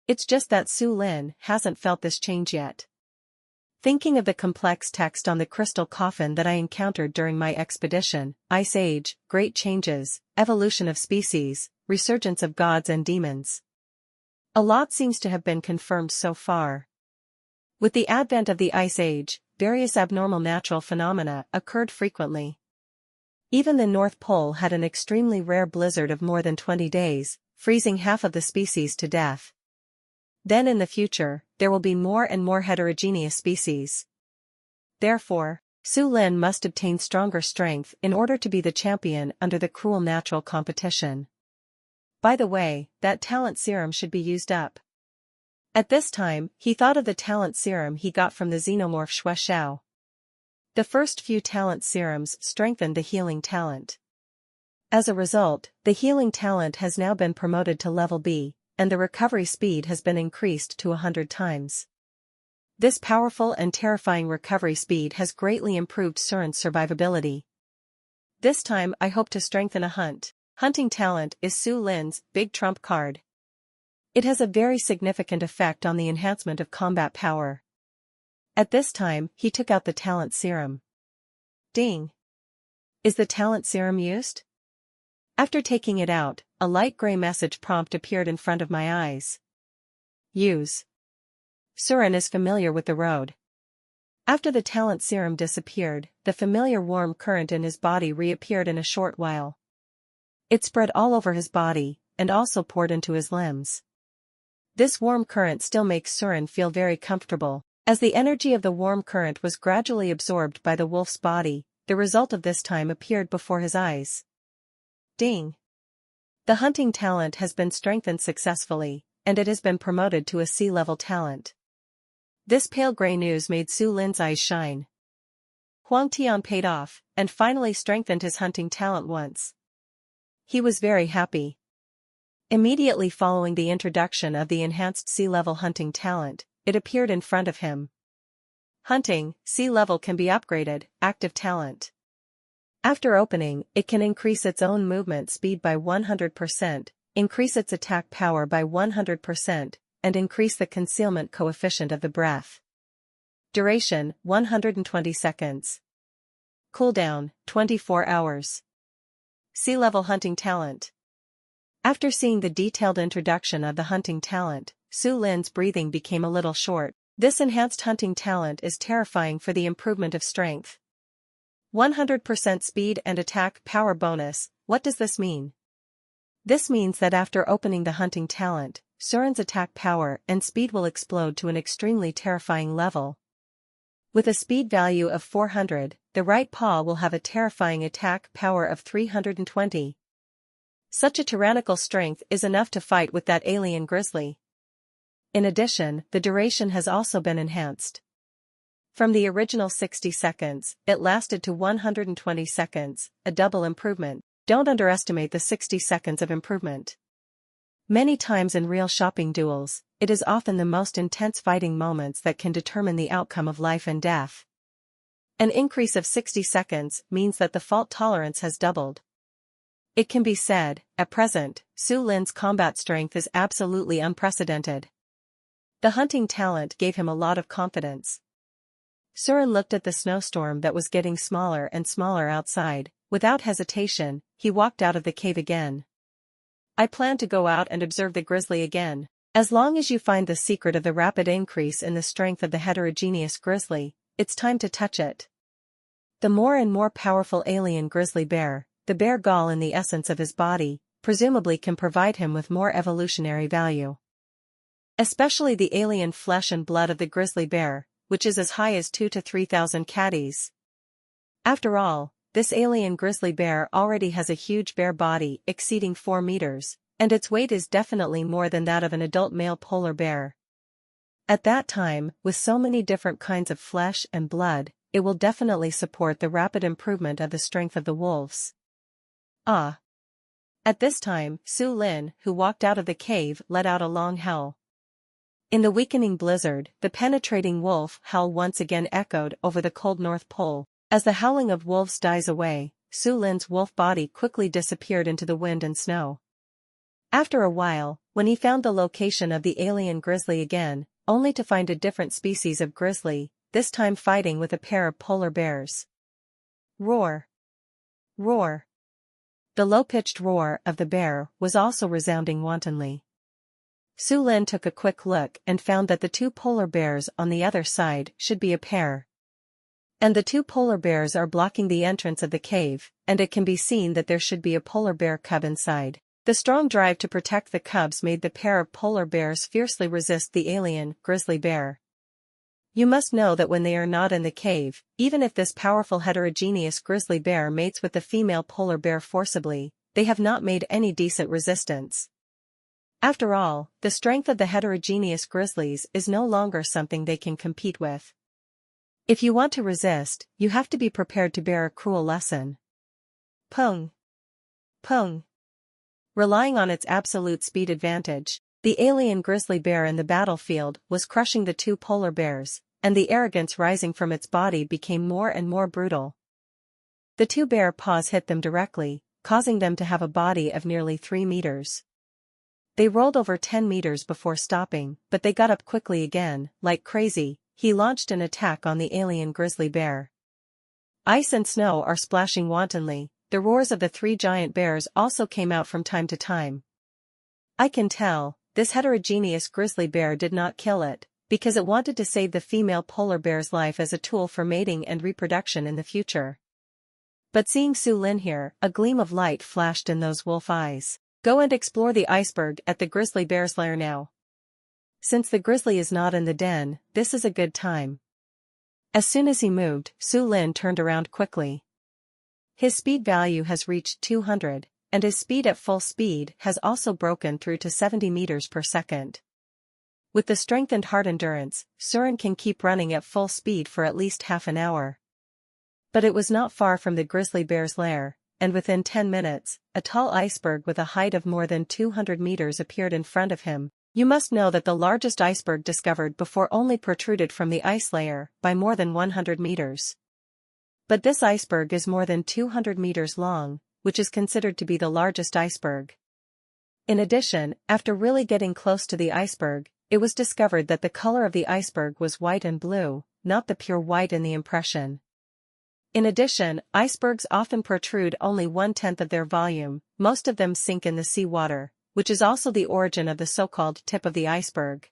It's just that Su Lin hasn't felt this change yet. Thinking of the complex text on the crystal coffin that I encountered during my expedition, Ice Age, Great Changes, Evolution of Species, Resurgence of Gods and Demons. A lot seems to have been confirmed so far. With the advent of the Ice Age, various abnormal natural phenomena occurred frequently. Even the North Pole had an extremely rare blizzard of more than 20 days, freezing half of the species to death. Then in the future, there will be more and more heterogeneous species. Therefore, Su Lin must obtain stronger strength in order to be the champion under the cruel natural competition. By the way, that talent serum should be used up. At this time, he thought of the talent serum he got from the xenomorph Xue Xiao. The first few talent serums strengthened the healing talent. As a result, the healing talent has now been promoted to level B, and the recovery speed has been increased to 100 times. This powerful and terrifying recovery speed has greatly improved Surin's survivability. This time I hope to strengthen a hunt. Hunting talent is Su Lin's big trump card. It has a very significant effect on the enhancement of combat power. At this time, he took out the talent serum. Ding! Is the talent serum used? After taking it out, a light gray message prompt appeared in front of my eyes. Use. Surin is familiar with the road. After the talent serum disappeared, the familiar warm current in his body reappeared in a short while. It spread all over his body, and also poured into his limbs. This warm current still makes Surin feel very comfortable. As the energy of the warm current was gradually absorbed by the wolf's body, the result of this time appeared before his eyes. Ding! The hunting talent has been strengthened successfully, and it has been promoted to a C-level talent. This pale gray news made Su Lin's eyes shine. Huang Tian paid off, and finally strengthened his hunting talent once. He was very happy. Immediately following the introduction of the enhanced C-level hunting talent, it appeared in front of him. Hunting, C-level can be upgraded, active talent. After opening, it can increase its own movement speed by 100%, increase its attack power by 100%, and increase the concealment coefficient of the breath. Duration, 120 seconds. Cooldown, 24 hours. Sea-level hunting talent. After seeing the detailed introduction of the hunting talent, Su Lin's breathing became a little short. This enhanced hunting talent is terrifying for the improvement of strength. 100% speed and attack power bonus. What does this mean? This means that after opening the hunting talent, Surin's attack power and speed will explode to an extremely terrifying level. With a speed value of 400, the right paw will have a terrifying attack power of 320. Such a tyrannical strength is enough to fight with that alien grizzly. In addition, the duration has also been enhanced. From the original 60 seconds, it lasted to 120 seconds, a double improvement. Don't underestimate the 60 seconds of improvement. Many times in real shopping duels, it is often the most intense fighting moments that can determine the outcome of life and death. An increase of 60 seconds means that the fault tolerance has doubled. It can be said, at present, Su Lin's combat strength is absolutely unprecedented. The hunting talent gave him a lot of confidence. Surin looked at the snowstorm that was getting smaller and smaller outside. Without hesitation, he walked out of the cave again. I plan to go out and observe the grizzly again. As long as you find the secret of the rapid increase in the strength of the heterogeneous grizzly, it's time to touch it. The more and more powerful alien grizzly bear, the bear gall in the essence of his body, presumably can provide him with more evolutionary value. Especially the alien flesh and blood of the grizzly bear, which is as high as 2,000 to 3,000 caddies. After all, this alien grizzly bear already has a huge bear body exceeding 4 meters, and its weight is definitely more than that of an adult male polar bear. At that time, with so many different kinds of flesh and blood, it will definitely support the rapid improvement of the strength of the wolves. Ah! At this time, Su Lin, who walked out of the cave, let out a long howl. In the weakening blizzard, the penetrating wolf howl once again echoed over the cold North Pole. As the howling of wolves dies away, Su Lin's wolf body quickly disappeared into the wind and snow. After a while, when he found the location of the alien grizzly again, only to find a different species of grizzly, this time fighting with a pair of polar bears. Roar! Roar! The low-pitched roar of the bear was also resounding wantonly. Su Lin took a quick look and found that the two polar bears on the other side should be a pair. And the two polar bears are blocking the entrance of the cave, and it can be seen that there should be a polar bear cub inside. The strong drive to protect the cubs made the pair of polar bears fiercely resist the alien grizzly bear. You must know that when they are not in the cave, even if this powerful heterogeneous grizzly bear mates with the female polar bear forcibly, they have not made any decent resistance. After all, the strength of the heterogeneous grizzlies is no longer something they can compete with. If you want to resist, you have to be prepared to bear a cruel lesson. Pung! Pung! Relying on its absolute speed advantage, the alien grizzly bear in the battlefield was crushing the two polar bears, and the arrogance rising from its body became more and more brutal. The two bear paws hit them directly, causing them to have a body of nearly 3 meters. They rolled over 10 meters before stopping, but they got up quickly again. Like crazy, he launched an attack on the alien grizzly bear. Ice and snow are splashing wantonly. The roars of the 3 giant bears also came out from time to time. I can tell, this heterogeneous grizzly bear did not kill it, because it wanted to save the female polar bear's life as a tool for mating and reproduction in the future. But seeing Su Lin here, a gleam of light flashed in those wolf eyes. Go and explore the iceberg at the grizzly bear's lair now. Since the grizzly is not in the den, this is a good time. As soon as he moved, Su Lin turned around quickly. His speed value has reached 200, and his speed at full speed has also broken through to 70 meters per second. With the strengthened heart endurance, Surin can keep running at full speed for at least half an hour. But it was not far from the grizzly bear's lair, and within 10 minutes, a tall iceberg with a height of more than 200 meters appeared in front of him. You must know that the largest iceberg discovered before only protruded from the ice layer by more than 100 meters. But this iceberg is more than 200 meters long, which is considered to be the largest iceberg. In addition, after really getting close to the iceberg, it was discovered that the color of the iceberg was white and blue, not the pure white in the impression. In addition, icebergs often protrude only 1/10 of their volume, most of them sink in the sea water, which is also the origin of the so-called tip of the iceberg.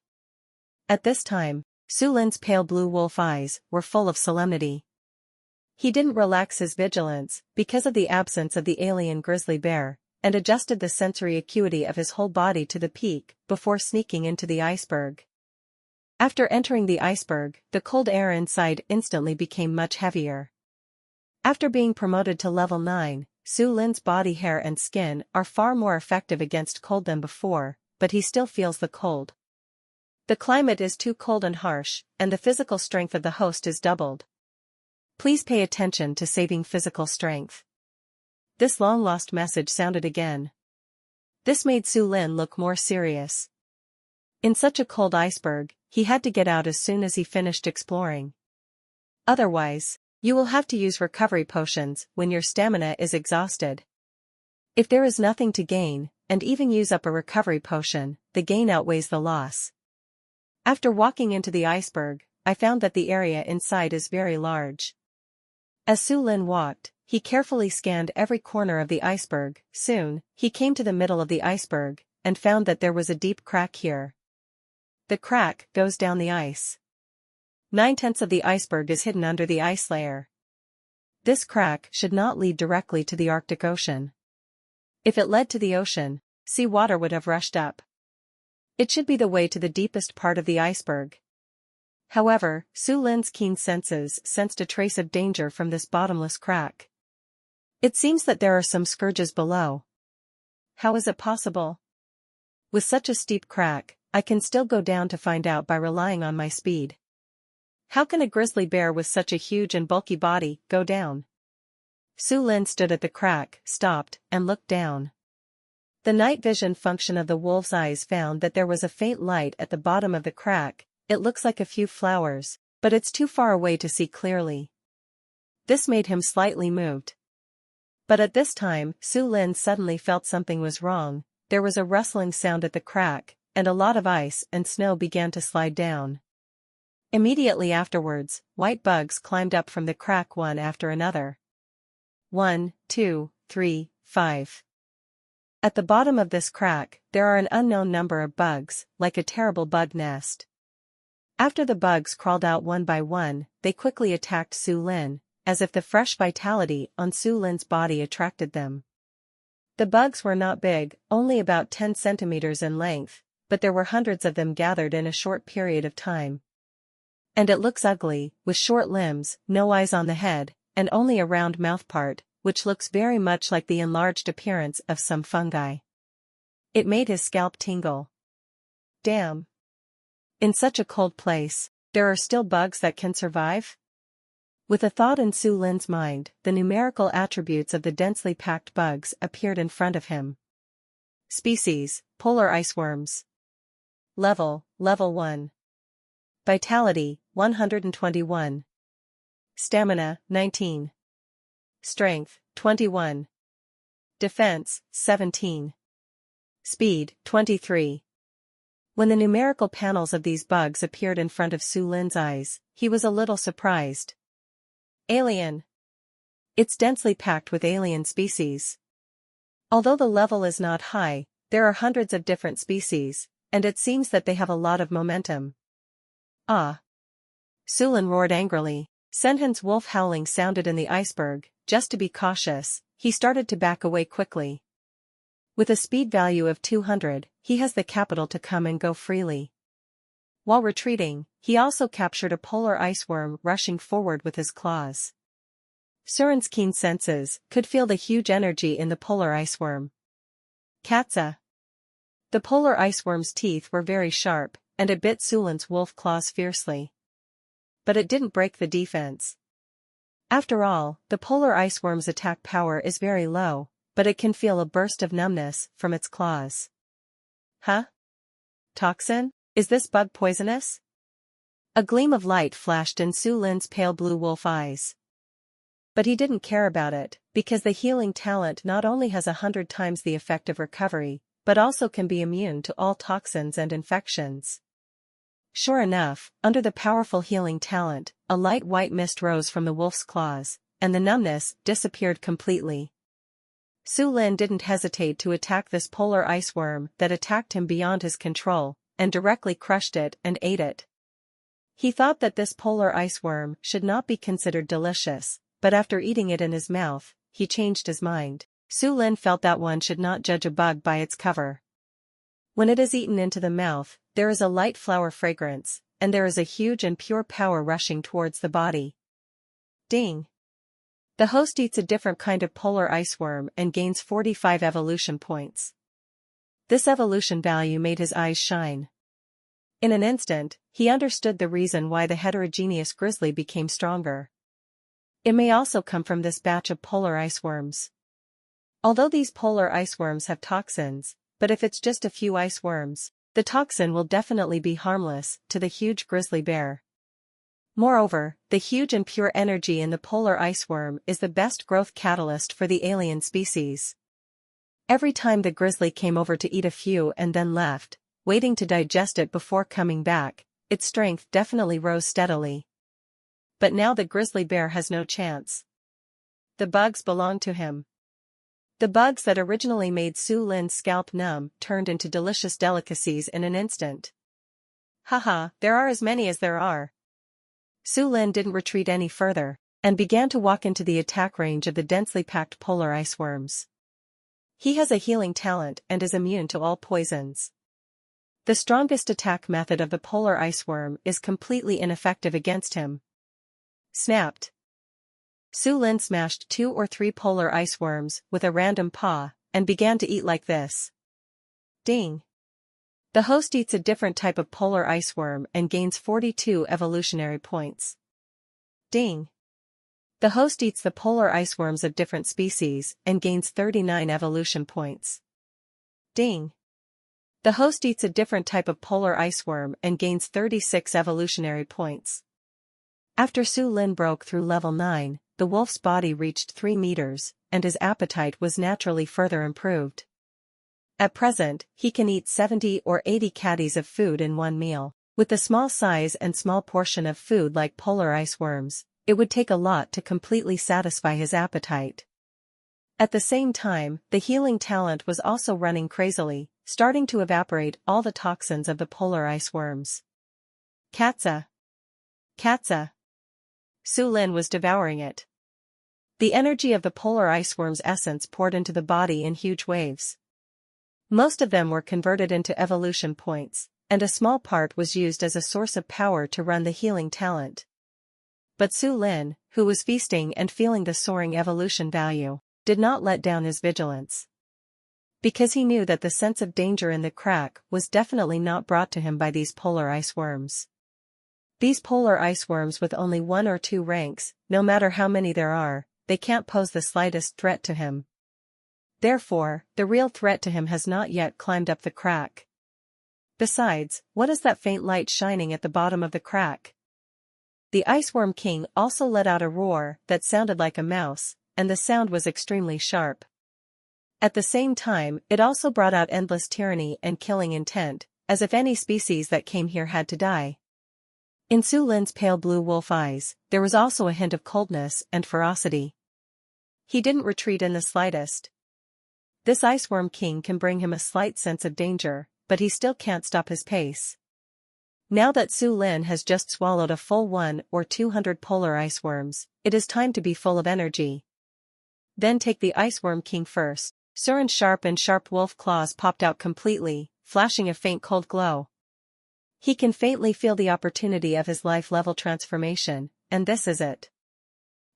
At this time, Su Lin's pale blue wolf eyes were full of solemnity. He didn't relax his vigilance, because of the absence of the alien grizzly bear, and adjusted the sensory acuity of his whole body to the peak before sneaking into the iceberg. After entering the iceberg, the cold air inside instantly became much heavier. After being promoted to level 9, Su Lin's body hair and skin are far more effective against cold than before, but he still feels the cold. The climate is too cold and harsh, and the physical strength of the host is doubled. Please pay attention to saving physical strength. This long-lost message sounded again. This made Su Lin look more serious. In such a cold iceberg, he had to get out as soon as he finished exploring. Otherwise, you will have to use recovery potions when your stamina is exhausted. If there is nothing to gain, and even use up a recovery potion, the gain outweighs the loss. After walking into the iceberg, I found that the area inside is very large. As Su Lin walked, he carefully scanned every corner of the iceberg. Soon, he came to the middle of the iceberg, and found that there was a deep crack here. The crack goes down the ice. 9/10 of the iceberg is hidden under the ice layer. This crack should not lead directly to the Arctic Ocean. If it led to the ocean, sea water would have rushed up. It should be the way to the deepest part of the iceberg. However, Su Lin's keen senses sensed a trace of danger from this bottomless crack. It seems that there are some scourges below. How is it possible? With such a steep crack, I can still go down to find out by relying on my speed. How can a grizzly bear with such a huge and bulky body go down? Su Lin stood at the crack, stopped, and looked down. The night vision function of the wolf's eyes found that there was a faint light at the bottom of the crack. It looks like a few flowers, but it's too far away to see clearly. This made him slightly moved. But at this time, Su Lin suddenly felt something was wrong. There was a rustling sound at the crack, and a lot of ice and snow began to slide down. Immediately afterwards, white bugs climbed up from the crack one after another. 1, 2, 3, 5. At the bottom of this crack, there are an unknown number of bugs, like a terrible bug nest. After the bugs crawled out one by one, they quickly attacked Su Lin, as if the fresh vitality on Su Lin's body attracted them. The bugs were not big, only about 10 centimeters in length, but there were hundreds of them gathered in a short period of time. And it looks ugly, with short limbs, no eyes on the head, and only a round mouth part, which looks very much like the enlarged appearance of some fungi. It made his scalp tingle. Damn! In such a cold place, there are still bugs that can survive? With a thought in Su Lin's mind, the numerical attributes of the densely packed bugs appeared in front of him. Species, polar iceworms. Level 1. Vitality, 121. Stamina, 19. Strength, 21. Defense, 17. Speed, 23. When the numerical panels of these bugs appeared in front of Su Lin's eyes, he was a little surprised. Alien. It's densely packed with alien species. Although the level is not high, there are hundreds of different species, and it seems that they have a lot of momentum. Ah! Su Lin roared angrily. Senhen's wolf howling sounded in the iceberg. Just to be cautious, he started to back away quickly. With a speed value of 200, he has the capital to come and go freely. While retreating, he also captured a polar iceworm rushing forward with his claws. Surin's keen senses could feel the huge energy in the polar iceworm. Katza. The polar iceworm's teeth were very sharp, and it bit Su Lin's wolf claws fiercely. But it didn't break the defense. After all, the polar iceworm's attack power is very low, but it can feel a burst of numbness from its claws. Huh? Toxin? Is this bug poisonous? A gleam of light flashed in Su Lin's pale blue wolf eyes. But he didn't care about it, because the healing talent not only has 100 times the effect of recovery, but also can be immune to all toxins and infections. Sure enough, under the powerful healing talent, a light white mist rose from the wolf's claws, and the numbness disappeared completely. Su Lin didn't hesitate to attack this polar ice worm that attacked him beyond his control, and directly crushed it and ate it. He thought that this polar ice worm should not be considered delicious, but after eating it in his mouth, he changed his mind. Su Lin felt that one should not judge a bug by its cover. When it is eaten into the mouth, there is a light flower fragrance, and there is a huge and pure power rushing towards the body. Ding! The host eats a different kind of polar ice worm and gains 45 evolution points. This evolution value made his eyes shine. In an instant, he understood the reason why the heterogeneous grizzly became stronger. It may also come from this batch of polar ice worms. Although these polar ice worms have toxins, but if it's just a few ice worms, the toxin will definitely be harmless to the huge grizzly bear. Moreover, the huge and pure energy in the polar ice worm is the best growth catalyst for the alien species. Every time the grizzly came over to eat a few and then left, waiting to digest it before coming back, its strength definitely rose steadily. But now the grizzly bear has no chance. The bugs belong to him. The bugs that originally made Su Lin's scalp numb turned into delicious delicacies in an instant. Haha, there are as many as there are. Su Lin didn't retreat any further, and began to walk into the attack range of the densely packed polar ice worms. He has a healing talent and is immune to all poisons. The strongest attack method of the polar ice worm is completely ineffective against him. Snapped! Su Lin smashed 2 or 3 polar ice worms with a random paw, and began to eat like this. Ding! The host eats a different type of polar ice worm and gains 42 evolutionary points. Ding! The host eats the polar ice worms of different species and gains 39 evolution points. Ding! The host eats a different type of polar ice worm and gains 36 evolutionary points. After Su Lin broke through level 9, the wolf's body reached 3 meters, and his appetite was naturally further improved. At present, he can eat 70 or 80 caddies of food in one meal. With the small size and small portion of food like polar ice worms, it would take a lot to completely satisfy his appetite. At the same time, the healing talent was also running crazily, starting to evaporate all the toxins of the polar ice worms. Katsa! Katsa! Su Lin was devouring it. The energy of the polar ice worm's essence poured into the body in huge waves. Most of them were converted into evolution points, and a small part was used as a source of power to run the healing talent. But Su Lin, who was feasting and feeling the soaring evolution value, did not let down his vigilance. Because he knew that the sense of danger in the crack was definitely not brought to him by these polar ice worms. These polar ice worms with only 1 or 2 ranks, no matter how many there are, they can't pose the slightest threat to him. Therefore, the real threat to him has not yet climbed up the crack. Besides, what is that faint light shining at the bottom of the crack? The Iceworm King also let out a roar that sounded like a mouse, and the sound was extremely sharp. At the same time, it also brought out endless tyranny and killing intent, as if any species that came here had to die. In Su Lin's pale blue wolf eyes, there was also a hint of coldness and ferocity. He didn't retreat in the slightest. This Iceworm King can bring him a slight sense of danger, but he still can't stop his pace. Now that Su Lin has just swallowed a full 1 or 200 polar ice worms, it is time to be full of energy. Then take the Iceworm King first. Surin's sharp wolf claws popped out completely, flashing a faint cold glow. He can faintly feel the opportunity of his life level transformation, and this is it.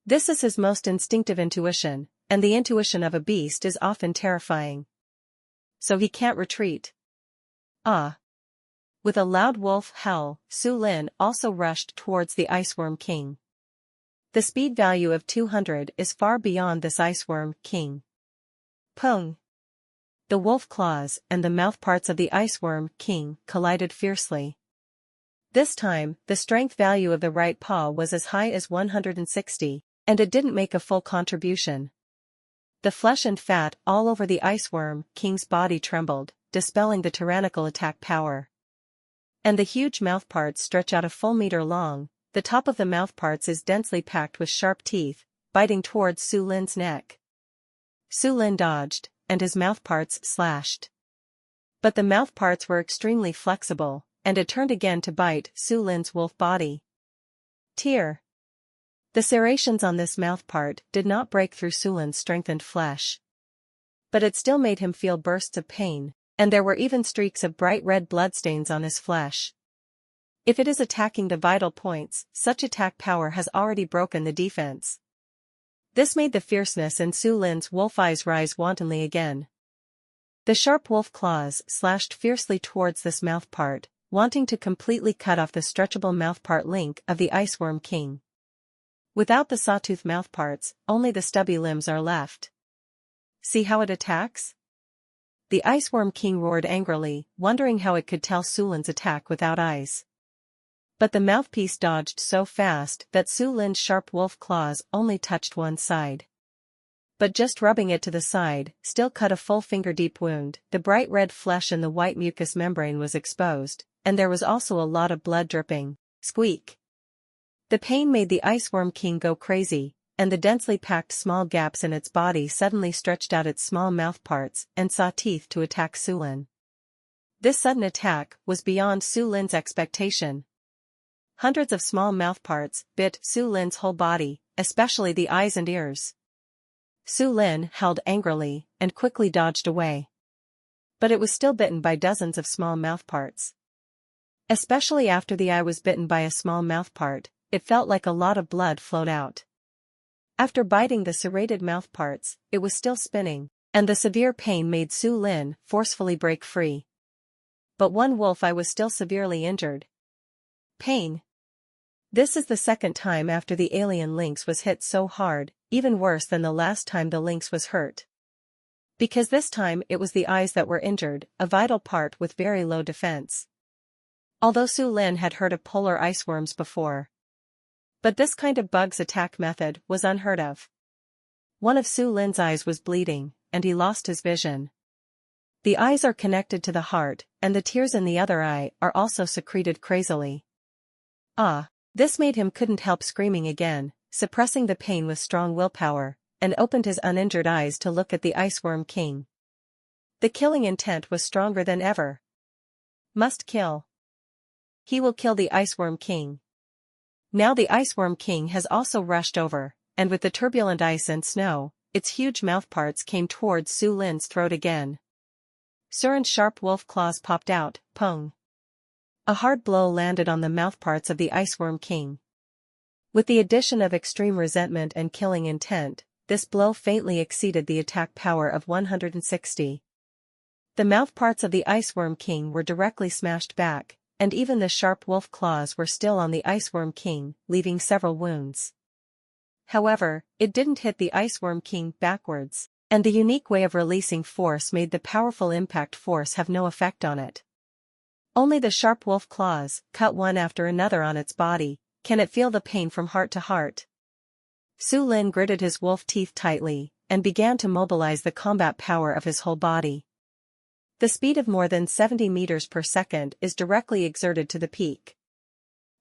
This is his most instinctive intuition, and the intuition of a beast is often terrifying. So he can't retreat. Ah! With a loud wolf howl, Su Lin also rushed towards the Iceworm King. The speed value of 200 is far beyond this Iceworm King. Pung! The wolf claws and the mouthparts of the Iceworm King collided fiercely. This time, the strength value of the right paw was as high as 160, And it didn't make a full contribution. The flesh and fat all over the iceworm king's body trembled, dispelling the tyrannical attack power. And the huge mouthparts stretch out a full meter long. The top of the mouthparts is densely packed with sharp teeth, biting towards Su Lin's neck. Su Lin dodged, and his mouthparts slashed. But the mouthparts were extremely flexible, and it turned again to bite Su Lin's wolf body. Tear. The serrations on this mouthpart did not break through Su Lin's strengthened flesh. But it still made him feel bursts of pain, and there were even streaks of bright red bloodstains on his flesh. If it is attacking the vital points, such attack power has already broken the defense. This made the fierceness in Su Lin's wolf eyes rise wantonly again. The sharp wolf claws slashed fiercely towards this mouthpart, wanting to completely cut off the stretchable mouthpart link of the Iceworm King. Without the sawtooth mouthparts, only the stubby limbs are left. See how it attacks? The Iceworm King roared angrily, wondering how it could tell Su Lin's attack without eyes. But the mouthpiece dodged so fast that Su Lin's sharp wolf claws only touched one side. But just rubbing it to the side still cut a full finger-deep wound. The bright red flesh in the white mucous membrane was exposed, and there was also a lot of blood dripping. Squeak! The pain made the Iceworm King go crazy, and the densely packed small gaps in its body suddenly stretched out its small mouthparts and saw teeth to attack Su Lin. This sudden attack was beyond Su Lin's expectation. Hundreds of small mouthparts bit Su Lin's whole body, especially the eyes and ears. Su Lin howled angrily and quickly dodged away. But it was still bitten by dozens of small mouthparts. Especially after the eye was bitten by a small mouthpart, it felt like a lot of blood flowed out. After biting the serrated mouthparts, it was still spinning, and the severe pain made Su Lin forcefully break free. But one wolf eye was still severely injured. Pain. This is the second time after the alien lynx was hit so hard, even worse than the last time the lynx was hurt. Because this time it was the eyes that were injured, a vital part with very low defense. Although Su Lin had heard of polar iceworms before. But this kind of bug's attack method was unheard of. One of Su Lin's eyes was bleeding, and he lost his vision. The eyes are connected to the heart, and the tears in the other eye are also secreted crazily. This made him couldn't help screaming again, suppressing the pain with strong willpower, and opened his uninjured eyes to look at the Iceworm King. The killing intent was stronger than ever. Must kill. He will kill the Iceworm King. Now the Iceworm King has also rushed over, and with the turbulent ice and snow, its huge mouthparts came towards Su Lin's throat again. Surin's sharp wolf claws popped out, pong. A hard blow landed on the mouthparts of the Iceworm King. With the addition of extreme resentment and killing intent, this blow faintly exceeded the attack power of 160. The mouthparts of the Iceworm King were directly smashed back, and even the sharp wolf claws were still on the Iceworm King, leaving several wounds. However, it didn't hit the Iceworm King backwards, and the unique way of releasing force made the powerful impact force have no effect on it. Only the sharp wolf claws, cut one after another on its body, can it feel the pain from heart to heart. Su Lin gritted his wolf teeth tightly, and began to mobilize the combat power of his whole body. The speed of more than 70 meters per second is directly exerted to the peak.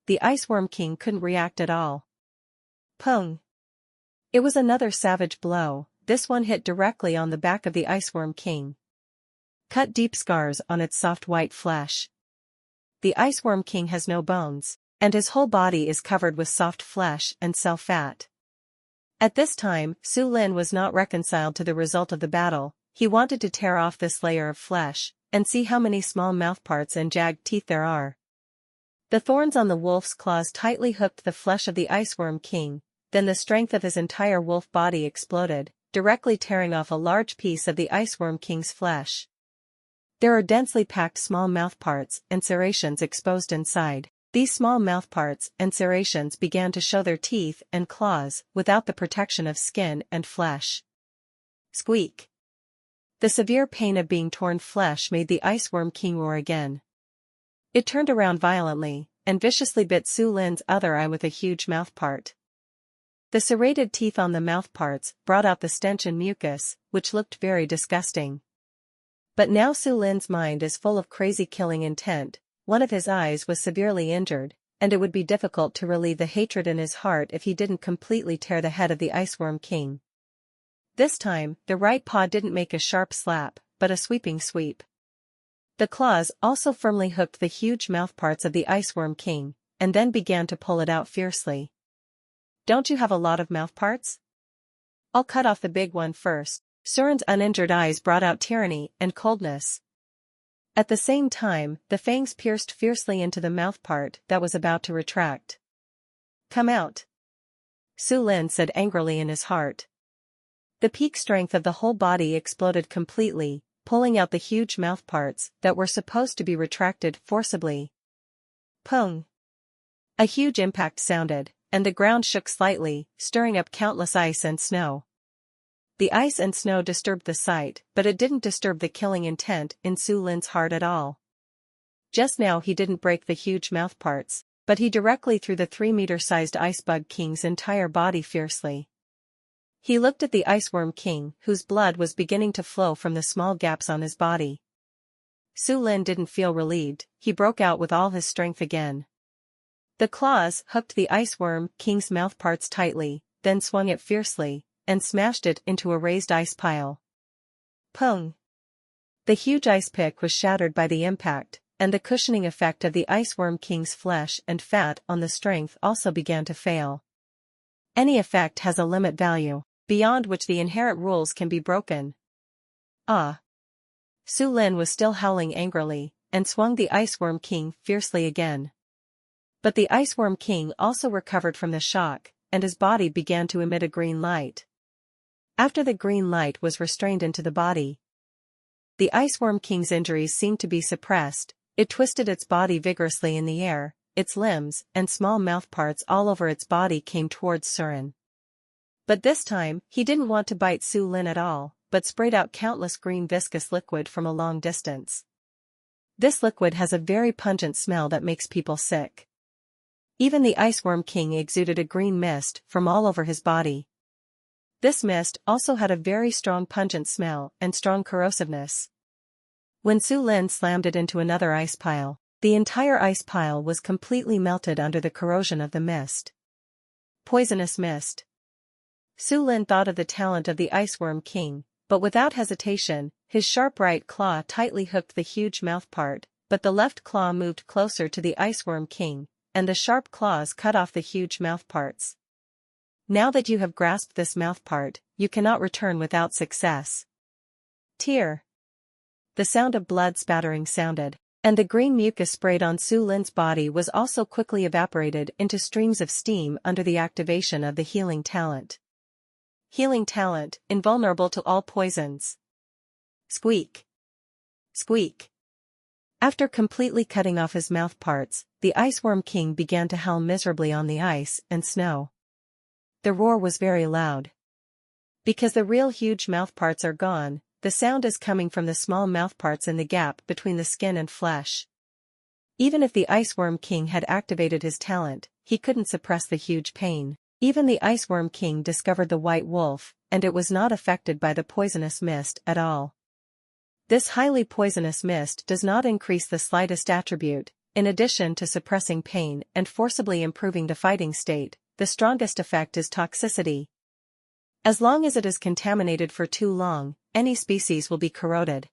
The Iceworm King couldn't react at all. Pong! It was another savage blow, this one hit directly on the back of the Iceworm King. Cut deep scars on its soft white flesh. The Iceworm King has no bones, and his whole body is covered with soft flesh and cell fat. At this time, Su Lin was not reconciled to the result of the battle. He wanted to tear off this layer of flesh, and see how many small mouthparts and jagged teeth there are. The thorns on the wolf's claws tightly hooked the flesh of the Iceworm King, then the strength of his entire wolf body exploded, directly tearing off a large piece of the Iceworm King's flesh. There are densely packed small mouthparts and serrations exposed inside. These small mouthparts and serrations began to show their teeth and claws without the protection of skin and flesh. Squeak! The severe pain of being torn flesh made the Iceworm King roar again. It turned around violently, and viciously bit Su Lin's other eye with a huge mouthpart. The serrated teeth on the mouthparts brought out the stench and mucus, which looked very disgusting. But now Su Lin's mind is full of crazy killing intent. One of his eyes was severely injured, and it would be difficult to relieve the hatred in his heart if he didn't completely tear the head of the Iceworm King. This time, the right paw didn't make a sharp slap, but a sweeping sweep. The claws also firmly hooked the huge mouthparts of the Iceworm King, and then began to pull it out fiercely. "Don't you have a lot of mouthparts? I'll cut off the big one first." Surin's uninjured eyes brought out tyranny and coldness. At the same time, the fangs pierced fiercely into the mouthpart that was about to retract. "Come out," Su Lin said angrily in his heart. The peak strength of the whole body exploded completely, pulling out the huge mouthparts that were supposed to be retracted forcibly. Pung! A huge impact sounded, and the ground shook slightly, stirring up countless ice and snow. The ice and snow disturbed the sight, but it didn't disturb the killing intent in Su Lin's heart at all. Just now he didn't break the huge mouthparts, but he directly threw the 3-meter-sized Icebug King's entire body fiercely. He looked at the Iceworm King, whose blood was beginning to flow from the small gaps on his body. Su Lin didn't feel relieved, he broke out with all his strength again. The claws hooked the Iceworm King's mouthparts tightly, then swung it fiercely, and smashed it into a raised ice pile. Pung! The huge ice pick was shattered by the impact, and the cushioning effect of the Iceworm King's flesh and fat on the strength also began to fail. Any effect has a limit value, beyond which the inherent rules can be broken. Ah! Su Lin was still howling angrily, and swung the Iceworm King fiercely again. But the Iceworm King also recovered from the shock, and his body began to emit a green light. After the green light was restrained into the body, the Iceworm King's injuries seemed to be suppressed. It twisted its body vigorously in the air, its limbs and small mouthparts all over its body came towards Surin. But this time, he didn't want to bite Su Lin at all, but sprayed out countless green viscous liquid from a long distance. This liquid has a very pungent smell that makes people sick. Even the Iceworm King exuded a green mist from all over his body. This mist also had a very strong pungent smell and strong corrosiveness. When Su Lin slammed it into another ice pile, the entire ice pile was completely melted under the corrosion of the mist. Poisonous mist. Su Lin thought of the talent of the Iceworm King, but without hesitation, his sharp right claw tightly hooked the huge mouthpart, but the left claw moved closer to the Iceworm King, and the sharp claws cut off the huge mouthparts. Now that you have grasped this mouthpart, you cannot return without success. Tear. The sound of blood spattering sounded, and the green mucus sprayed on Su Lin's body was also quickly evaporated into streams of steam under the activation of the healing talent. Healing talent, invulnerable to all poisons. Squeak. Squeak. After completely cutting off his mouthparts, the Iceworm King began to howl miserably on the ice and snow. The roar was very loud. Because the real huge mouthparts are gone, the sound is coming from the small mouthparts in the gap between the skin and flesh. Even if the Iceworm King had activated his talent, he couldn't suppress the huge pain. Even the Iceworm King discovered the white wolf, and it was not affected by the poisonous mist at all. This highly poisonous mist does not increase the slightest attribute. In addition to suppressing pain and forcibly improving the fighting state, the strongest effect is toxicity. As long as it is contaminated for too long, any species will be corroded.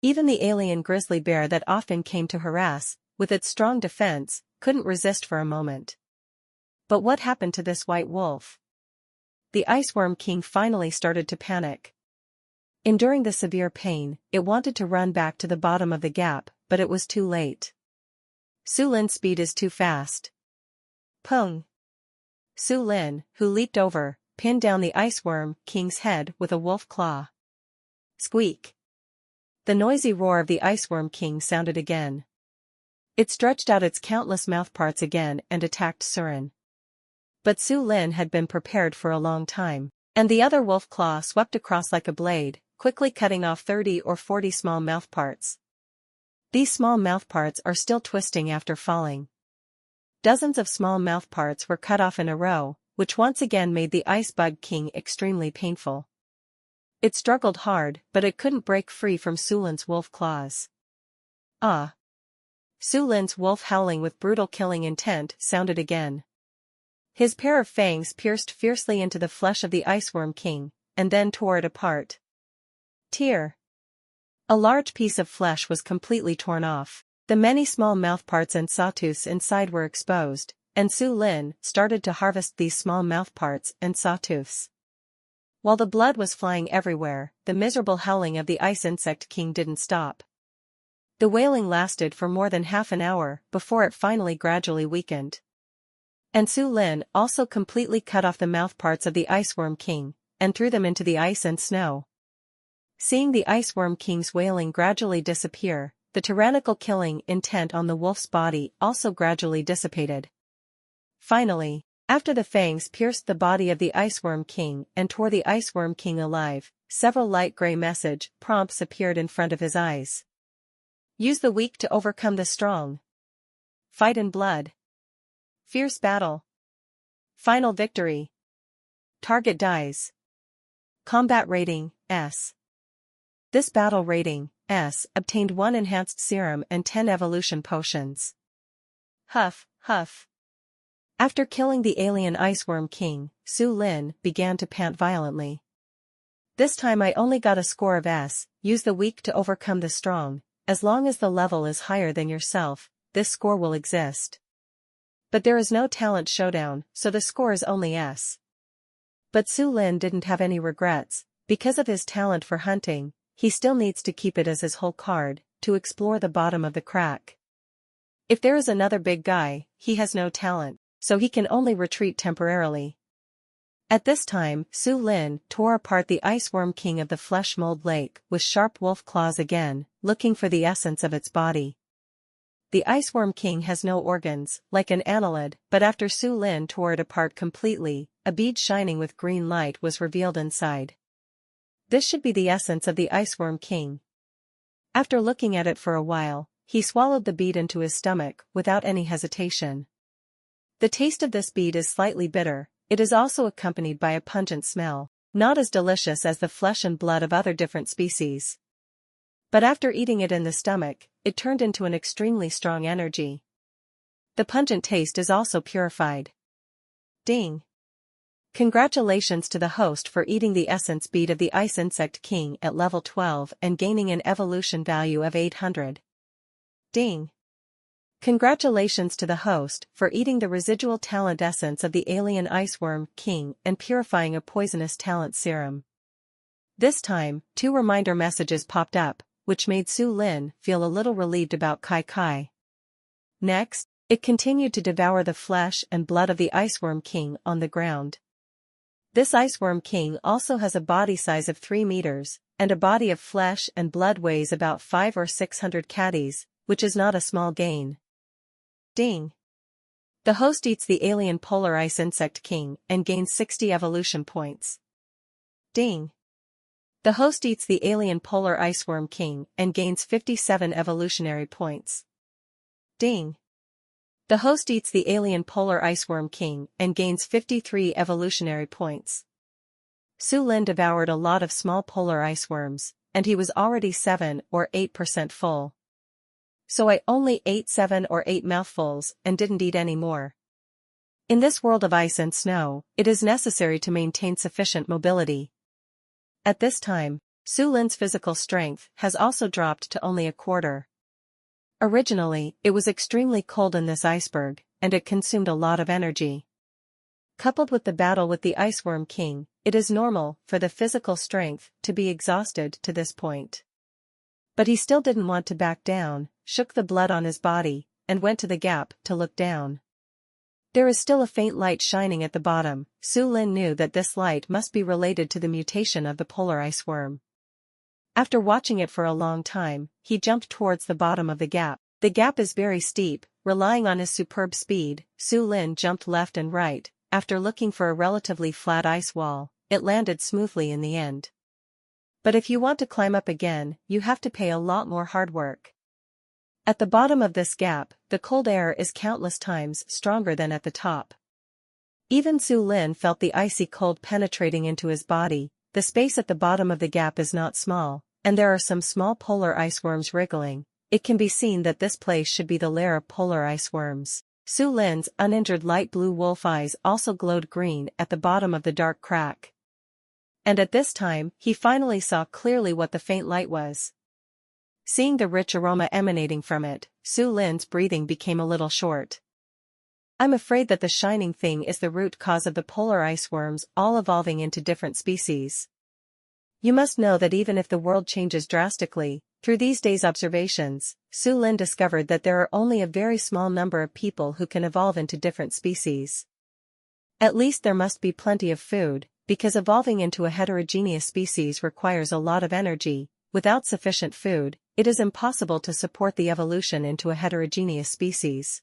Even the alien grizzly bear that often came to harass, with its strong defense, couldn't resist for a moment. But what happened to this white wolf? The Iceworm King finally started to panic. Enduring the severe pain, it wanted to run back to the bottom of the gap, but it was too late. Su Lin's speed is too fast. Pung! Su Lin, who leaped over, pinned down the Iceworm King's head with a wolf claw. Squeak! The noisy roar of the Iceworm King sounded again. It stretched out its countless mouthparts again and attacked Surin. But Su Lin had been prepared for a long time, and the other wolf claw swept across like a blade, quickly cutting off 30 or 40 small mouthparts. These small mouthparts are still twisting after falling. Dozens of small mouthparts were cut off in a row, which once again made the Ice Bug King extremely painful. It struggled hard, but it couldn't break free from Sulin's wolf claws. Ah! Sulin's wolf howling with brutal killing intent sounded again. His pair of fangs pierced fiercely into the flesh of the Iceworm King, and then tore it apart. Tear! A large piece of flesh was completely torn off. The many small mouthparts and sawtooths inside were exposed, and Sulin started to harvest these small mouthparts and sawtooths. While the blood was flying everywhere, the miserable howling of the Ice Insect King didn't stop. The wailing lasted for more than half an hour before it finally gradually weakened. And Sulin also completely cut off the mouthparts of the Iceworm King, and threw them into the ice and snow. Seeing the Iceworm King's wailing gradually disappear, the tyrannical killing intent on the wolf's body also gradually dissipated. Finally, after the fangs pierced the body of the Iceworm King and tore the Iceworm King alive, several light gray message prompts appeared in front of his eyes. Use the weak to overcome the strong. Fight in blood. Fierce battle. Final victory. Target dies. Combat rating, S. This battle rating, S, obtained 1 enhanced serum and 10 evolution potions. Huff, huff. After killing the alien Iceworm King, Sulin began to pant violently. This time I only got a score of S, use the weak to overcome the strong. As long as the level is higher than yourself, this score will exist. But there is no talent showdown, so the score is only S. But Sulin didn't have any regrets. Because of his talent for hunting, he still needs to keep it as his whole card, to explore the bottom of the crack. If there is another big guy, he has no talent, so he can only retreat temporarily. At this time, Sulin tore apart the Iceworm King of the Flesh Mold Lake with sharp wolf claws again, looking for the essence of its body. The Iceworm King has no organs, like an annelid, but after Sulin tore it apart completely, a bead shining with green light was revealed inside. This should be the essence of the Iceworm King. After looking at it for a while, he swallowed the bead into his stomach without any hesitation. The taste of this bead is slightly bitter. It is also accompanied by a pungent smell, not as delicious as the flesh and blood of other different species. But after eating it in the stomach, it turned into an extremely strong energy. The pungent taste is also purified. Ding! Congratulations to the host for eating the essence bead of the Ice Insect King at level 12 and gaining an evolution value of 800. Ding! Congratulations to the host for eating the residual talent essence of the alien Iceworm King and purifying a poisonous talent serum. This time, 2 reminder messages popped up, which made Sulin feel a little relieved about Kai Kai. Next, it continued to devour the flesh and blood of the Iceworm King on the ground. This Iceworm King also has a body size of 3 meters, and a body of flesh and blood weighs about 500 or 600 catties, which is not a small gain. Ding! The host eats the alien Polar Ice Insect King and gains 60 evolution points. Ding! The host eats the alien Polar Iceworm King and gains 57 evolutionary points. Ding! The host eats the alien Polar Iceworm King and gains 53 evolutionary points. Sulin devoured a lot of small polar iceworms, and he was already 7 or 8% full. So I only ate 7 or 8 mouthfuls and didn't eat any more. In this world of ice and snow, it is necessary to maintain sufficient mobility. At this time, Sulin's physical strength has also dropped to only a quarter. Originally, it was extremely cold in this iceberg, and it consumed a lot of energy. Coupled with the battle with the Iceworm King, it is normal for the physical strength to be exhausted to this point. But he still didn't want to back down, shook the blood on his body, and went to the gap to look down. There is still a faint light shining at the bottom. Sulin knew that this light must be related to the mutation of the polar ice worm. After watching it for a long time, he jumped towards the bottom of the gap. The gap is very steep. Relying on his superb speed, Sulin jumped left and right. After looking for a relatively flat ice wall, it landed smoothly in the end. But if you want to climb up again, you have to pay a lot more hard work. At the bottom of this gap, the cold air is countless times stronger than at the top. Even Su Lin felt the icy cold penetrating into his body. The space at the bottom of the gap is not small, and there are some small polar ice worms wriggling. It can be seen that this place should be the lair of polar ice worms. Su Lin's uninjured light blue wolf eyes also glowed green at the bottom of the dark crack. And at this time, he finally saw clearly what the faint light was. Seeing the rich aroma emanating from it, Su Lin's breathing became a little short. I'm afraid that the shining thing is the root cause of the polar ice worms all evolving into different species. You must know that even if the world changes drastically, through these days' observations, Su Lin discovered that there are only a very small number of people who can evolve into different species. At least there must be plenty of food, because evolving into a heterogeneous species requires a lot of energy. Without sufficient food, it is impossible to support the evolution into a heterogeneous species.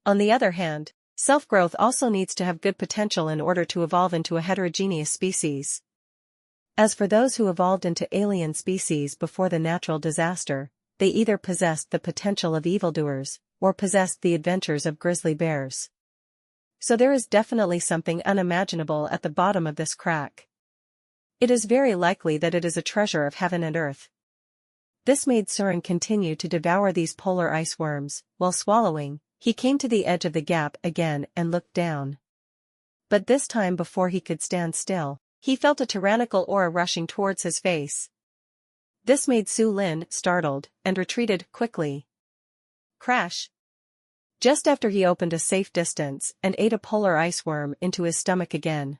On the other hand, self-growth also needs to have good potential in order to evolve into a heterogeneous species. As for those who evolved into alien species before the natural disaster, they either possessed the potential of evildoers, or possessed the adventures of grizzly bears. So there is definitely something unimaginable at the bottom of this crack. It is very likely that it is a treasure of heaven and earth. This made Surin continue to devour these polar ice worms. While swallowing, he came to the edge of the gap again and looked down. But this time, before he could stand still, he felt a tyrannical aura rushing towards his face. This made Su Lin startled and retreated quickly. Crash! Just after he opened a safe distance and ate a polar ice worm into his stomach again.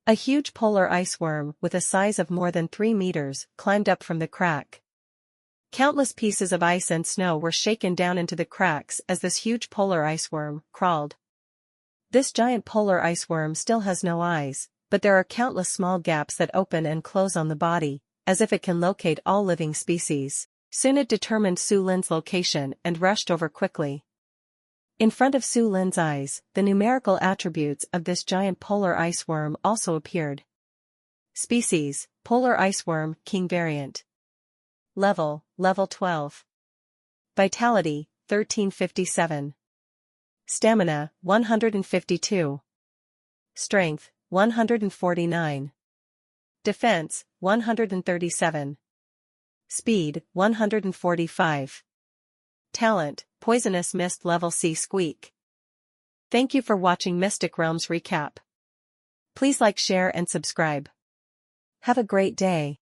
A huge polar ice worm with a size of more than 3 meters climbed up from the crack. Countless pieces of ice and snow were shaken down into the cracks as this huge polar ice worm crawled. This giant polar ice worm still has no eyes, but there are countless small gaps that open and close on the body, as if it can locate all living species. Soon it determined Su Lin's location and rushed over quickly. In front of Su Lin's eyes, the numerical attributes of this giant polar ice worm also appeared. Species, polar ice worm, king variant. Level 12. Vitality, 1357. Stamina, 152. Strength, 149. Defense, 137. Speed, 145. Talent, Poisonous Mist Level C Squeak. Thank you for watching Mystic Realms Recap. Please like, share and subscribe. Have a great day.